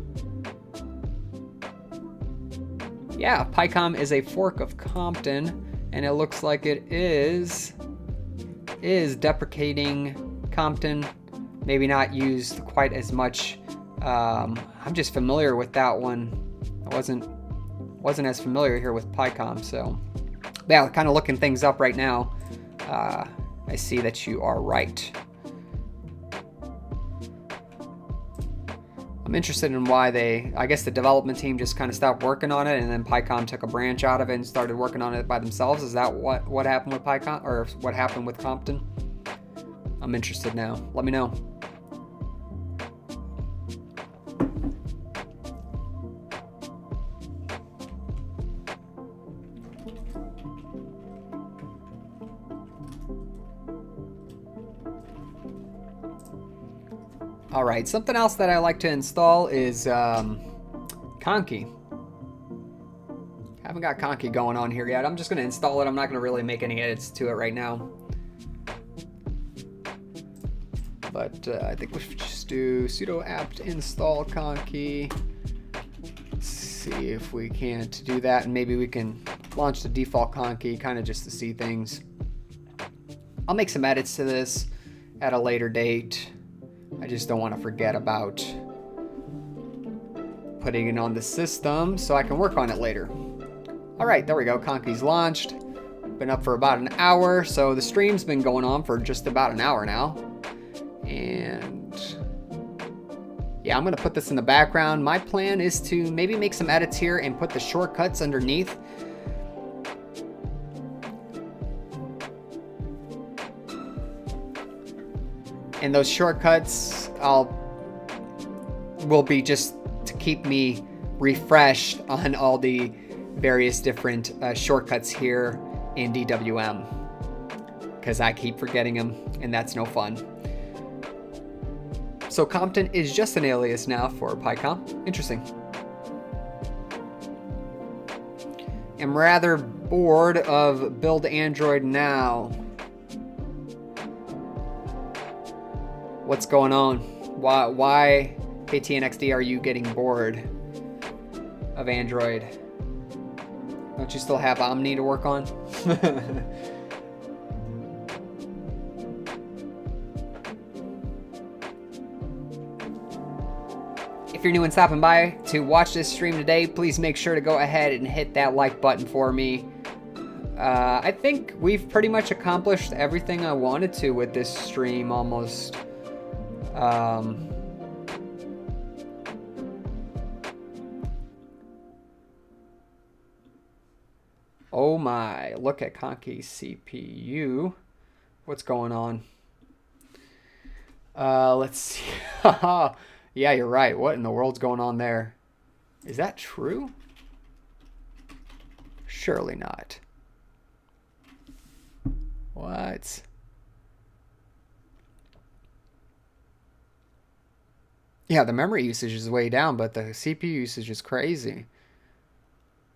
Yeah, PyCom is a fork of Compton, and it looks like it is deprecating Compton. Maybe not used quite as much. I'm just familiar with that one. I wasn't as familiar here with PyCom, so yeah, kind of looking things up right now. I see that you are right. I'm interested in why I guess the development team just kind of stopped working on it, and then PyCom took a branch out of it and started working on it by themselves. Is that what happened with PyCom, or what happened with Compton? I'm interested now. Let me know. All right, something else that I like to install is Conky. Haven't got Conky going on here yet. I'm just going to install it. I'm not going to really make any edits to it right now. But I think we should just do sudo apt install Conky. See if we can't do that, and maybe we can launch the default Conky kind of just to see things. I'll make some edits to this at a later date. I just don't want to forget about putting it on the system so I can work on it later. All right, there we go. Conky's launched. Been up for about an hour, so the stream's been going on for just about an hour now. And yeah, I'm going to put this in the background. My plan is to maybe make some edits here and put the shortcuts underneath. And those shortcuts will be just to keep me refreshed on all the various different shortcuts here in DWM, because I keep forgetting them, and that's no fun. So Compton is just an alias now for PyCom. Interesting. I'm rather bored of build Android now. What's going on? Why KTNXD are you getting bored of Android? Don't you still have Omni to work on? If you're new and stopping by to watch this stream today, please make sure to go ahead and hit that like button for me. I think we've pretty much accomplished everything I wanted to with this stream almost. Oh my, look at Conky's CPU. What's going on? Let's see. Yeah, you're right. What in the world's going on there? Is that true? Surely not. What? Yeah, the memory usage is way down, but the CPU usage is crazy.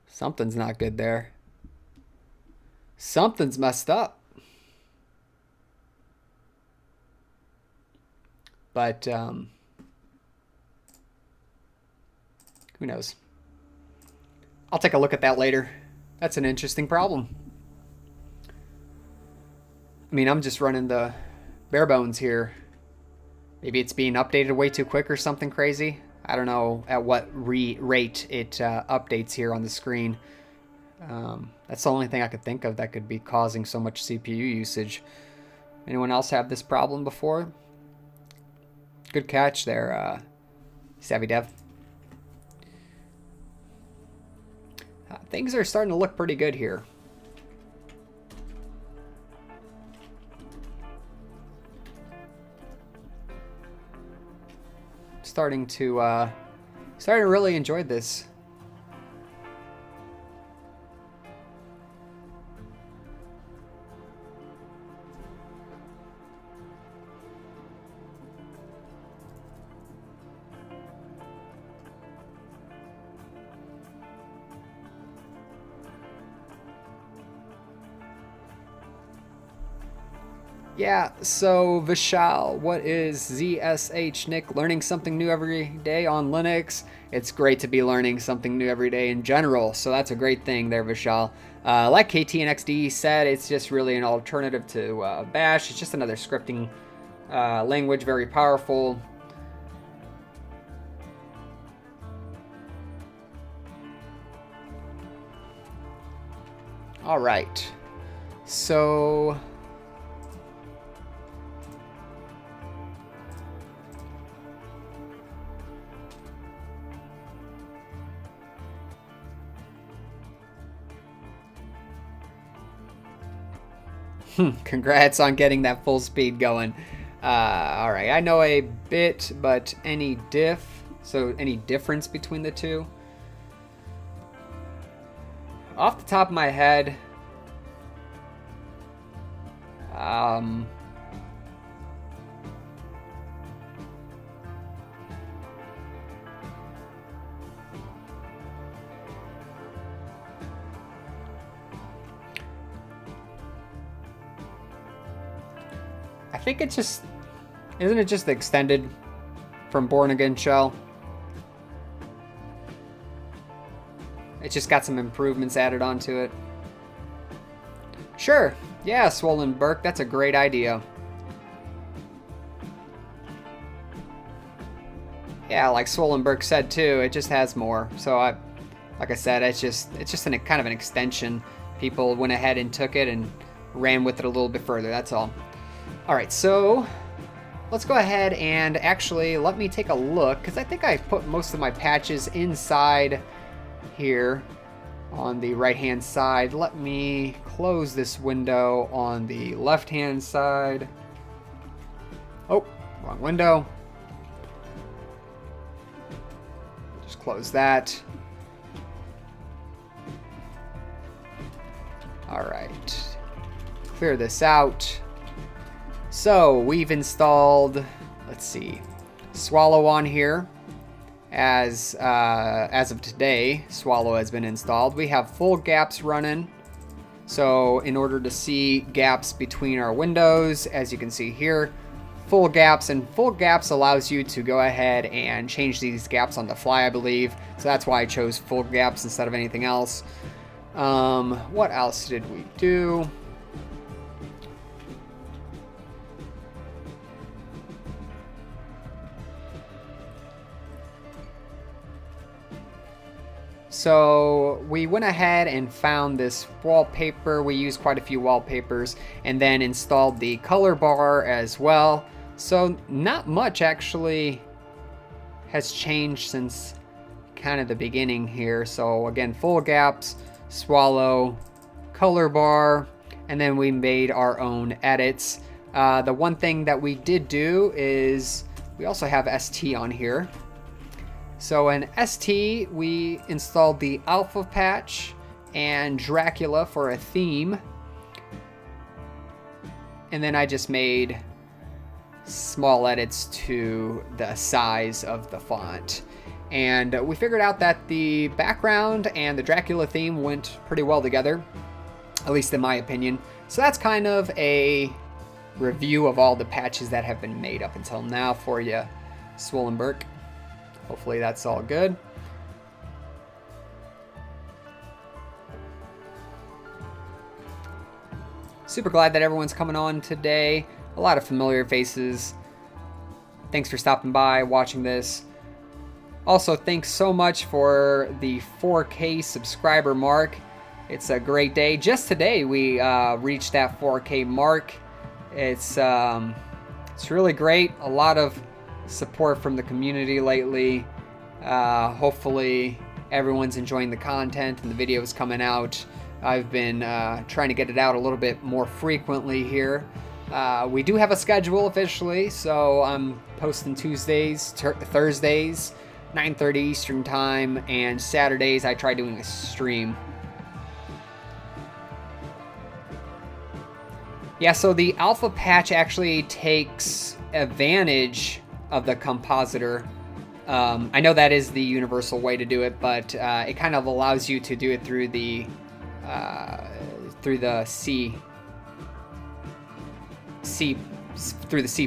Something's not good there. Something's messed up. But, who knows? I'll take a look at that later. That's an interesting problem. I mean, I'm just running the bare bones here. Maybe it's being updated way too quick or something crazy. I don't know at what rate it updates here on the screen. That's the only thing I could think of that could be causing so much CPU usage. Anyone else have this problem before? Good catch there, Savvy Dev. things are starting to look pretty good here. Starting to really enjoy this. Yeah, so Vishal, what is ZSH Nick? Learning something new every day on Linux. It's great to be learning something new every day in general, so that's a great thing there, Vishal. Like KT and XD said, it's just really an alternative to Bash. It's just another scripting language, very powerful. All right, so congrats on getting that full speed going. All right, I know a bit, but any difference between the two? Off the top of my head, I think it's just, isn't it just extended from Born Again Shell? It just got some improvements added onto it. Sure, yeah, Swollen Burke, that's a great idea. Yeah, like Swollen Burke said too, it just has more. So like I said, it's just kind of an extension. People went ahead and took it and ran with it a little bit further, that's all. All right, so let's go ahead and actually let me take a look, because I think I put most of my patches inside here on the right hand side. Let me close this window on the left hand side. Oh, wrong window. Just close that. All right, clear this out. So we've installed, let's see, Swallow on here. As of today, Swallow has been installed. We have full gaps running. So in order to see gaps between our windows, as you can see here, full gaps, and full gaps allows you to go ahead and change these gaps on the fly, I believe. So that's why I chose full gaps instead of anything else. What else did we do? So we went ahead and found this wallpaper. We used quite a few wallpapers and then installed the color bar as well. So not much actually has changed since kind of the beginning here. So again, full gaps, Swallow, color bar, and then we made our own edits. The one thing that we did do is we also have ST on here. So in ST, we installed the alpha patch and Dracula for a theme. And then I just made small edits to the size of the font. And we figured out that the background and the Dracula theme went pretty well together, at least in my opinion. So that's kind of a review of all the patches that have been made up until now for you, Swollen Burke. Hopefully that's all good. Super glad that everyone's coming on today. A lot of familiar faces. Thanks for stopping by, watching this. Also, thanks so much for the 4K subscriber mark. It's a great day. Just today we reached that 4K mark. It's really great. A lot of support from the community lately. Hopefully everyone's enjoying the content and the videos coming out. I've been trying to get it out a little bit more frequently here. We do have a schedule officially, so I'm posting Tuesdays, Thursdays, 9:30 Eastern Time, and Saturdays I try doing a stream. Yeah, so the alpha patch actually takes advantage of the compositor. I know that is the universal way to do it, but it kind of allows you to do it through the C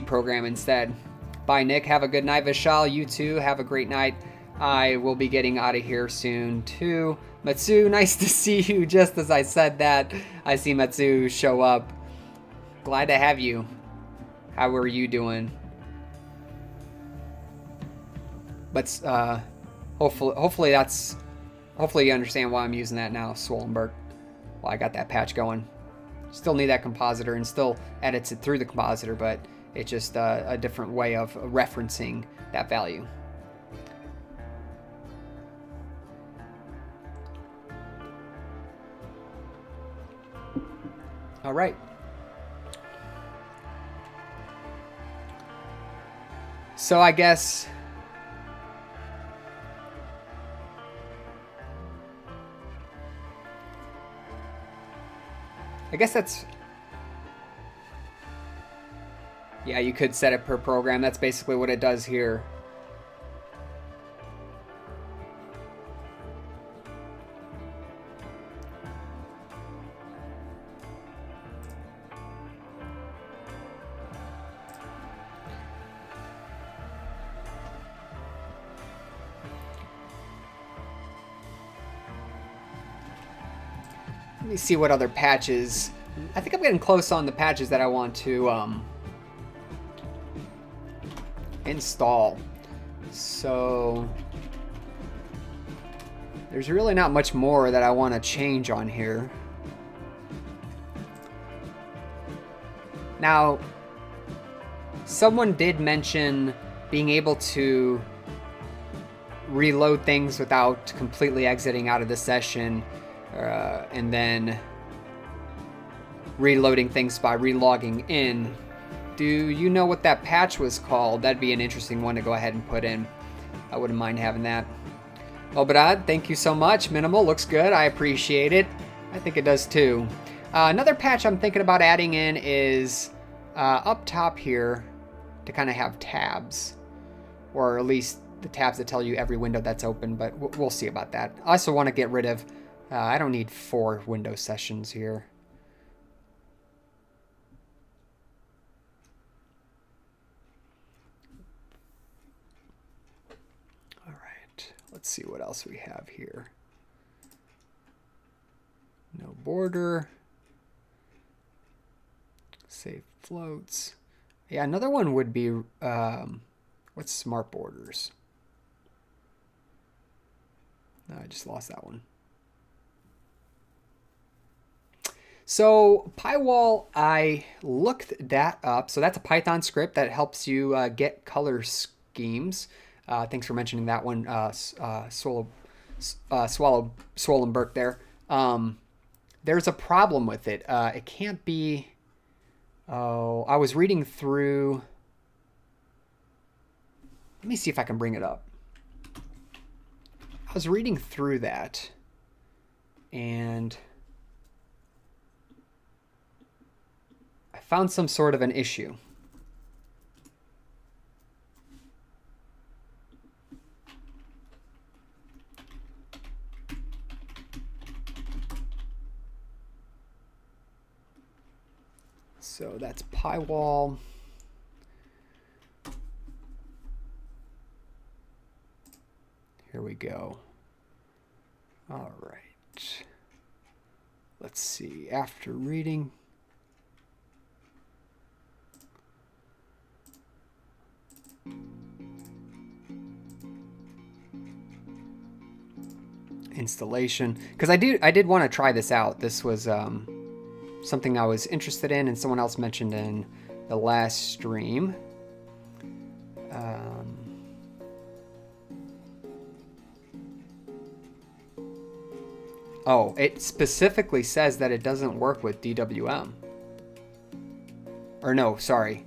program instead. Bye, Nick. Have a good night. Vishal, you too. Have a great night. I will be getting out of here soon too. Matsu, nice to see you. Just as I said that, I see Matsu show up. Glad to have you. How are you doing? But hopefully you understand why I'm using that now, Swollenberg. Well, I got that patch going. Still need that compositor and still edits it through the compositor, but it's just a different way of referencing that value. All right. So I guess that's, yeah, you could set it per program. That's basically what it does here. Let me see what other patches. I think I'm getting close on the patches that I want to install. So there's really not much more that I want to change on here. Now, someone did mention being able to reload things without completely exiting out of the session. And then reloading things by relogging in. Do you know what that patch was called? That'd be an interesting one to go ahead and put in. I wouldn't mind having that. Obrad, thank you so much. Minimal, looks good. I appreciate it. I think it does too. Another patch I'm thinking about adding in is up top here to kind of have tabs. Or at least the tabs that tell you every window that's open, but we'll see about that. I also want to get rid of I don't need 4 window sessions here. All right, let's see what else we have here. No border. Save floats. Yeah, another one would be, what's smart borders? No, I just lost that one. So Pywall, I looked that up. So that's a Python script that helps you get color schemes. Thanks for mentioning that one, Swollenberg there. There's a problem with it. It can't be... Oh, I was reading through... Let me see if I can bring it up. I was reading through that, and I found some sort of an issue. So that's Pywall. Here we go. All right. Let's see. After reading. Installation. Because I did want to try this out. This was something I was interested in, and someone else mentioned in the last stream. Oh, it specifically says that it doesn't work with DWM. Or no, sorry.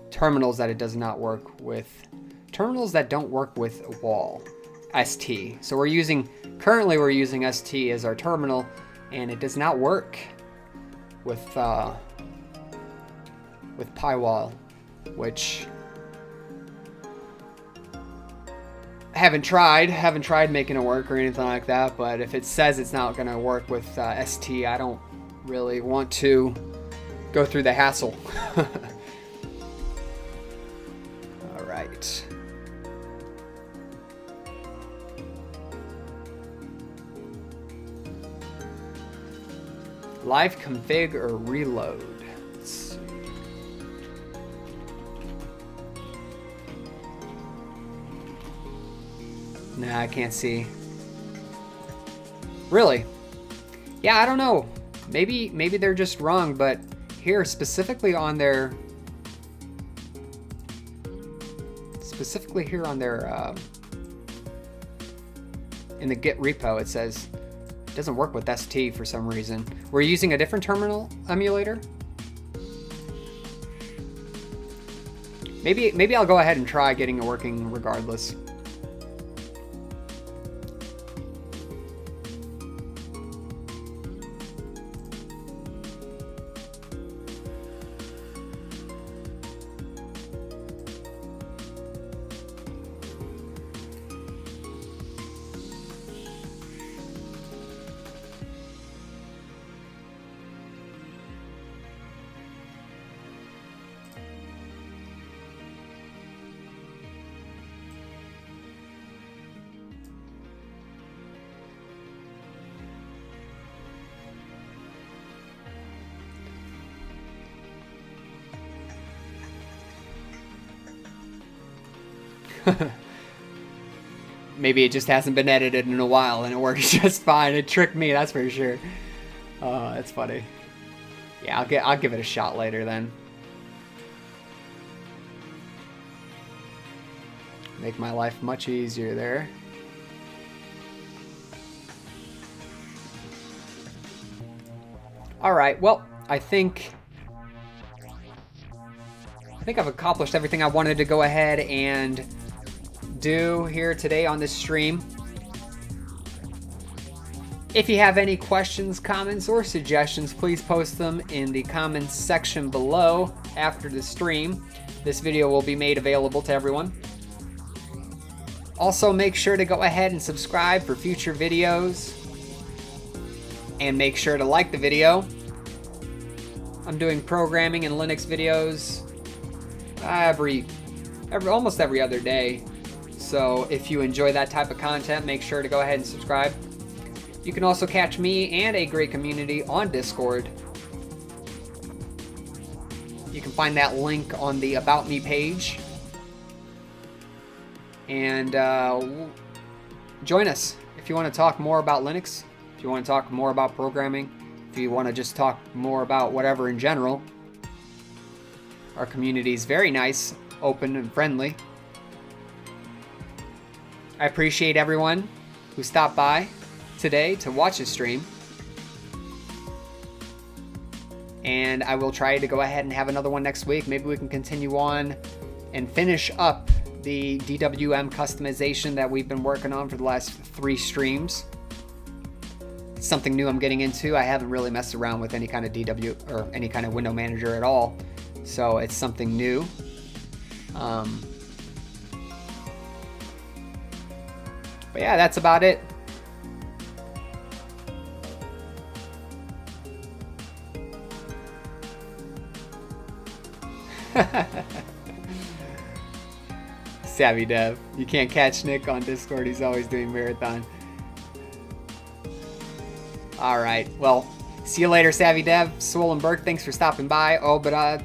Terminals that it does not work with. Terminals that don't work with wall. ST. So currently we're using ST as our terminal, and it does not work with PyWall, which haven't tried making it work or anything like that. But if it says it's not going to work with ST, I don't really want to go through the hassle. All right. Live config or reload. Let's see. Nah, I can't see. Really? Yeah, I don't know. Maybe they're just wrong, but here specifically on their in the Git repo, it says it doesn't work with ST for some reason. We're using a different terminal emulator. Maybe I'll go ahead and try getting it working regardless. Maybe it just hasn't been edited in a while and it works just fine. It tricked me, that's for sure. That's funny. Yeah, I'll give it a shot later then. Make my life much easier there. All right, well, I think I've accomplished everything I wanted to go ahead and do here today on this stream. If you have any questions, comments, or suggestions, please post them in the comments section below after the stream. This video will be made available to everyone. Also, make sure to go ahead and subscribe for future videos. And make sure to like the video. I'm doing programming and Linux videos almost every other day. So if you enjoy that type of content, make sure to go ahead and subscribe. You can also catch me and a great community on Discord. You can find that link on the About Me page. And join us if you want to talk more about Linux, if you want to talk more about programming, if you want to just talk more about whatever in general. Our community is very nice, open, and friendly. I appreciate everyone who stopped by today to watch the stream. And I will try to go ahead and have another one next week. Maybe we can continue on and finish up the DWM customization that we've been working on for the last 3 streams. It's something new I'm getting into. I haven't really messed around with any kind of DW or any kind of window manager at all. So it's something new. But yeah, that's about it. Savvy Dev. You can't catch Nick on Discord. He's always doing marathon. All right. Well, see you later, Savvy Dev. Swollenberg, thanks for stopping by. Obada,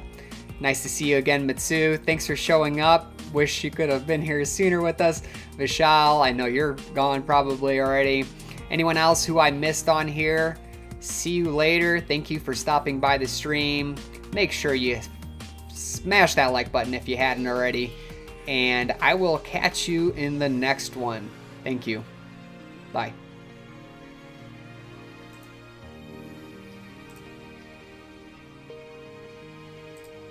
nice to see you again, Mitsu. Thanks for showing up. Wish you could have been here sooner with us. Vishal, I know you're gone probably already. Anyone else who I missed on here, see you later. Thank you for stopping by the stream. Make sure you smash that like button if you hadn't already. And I will catch you in the next one. Thank you. Bye.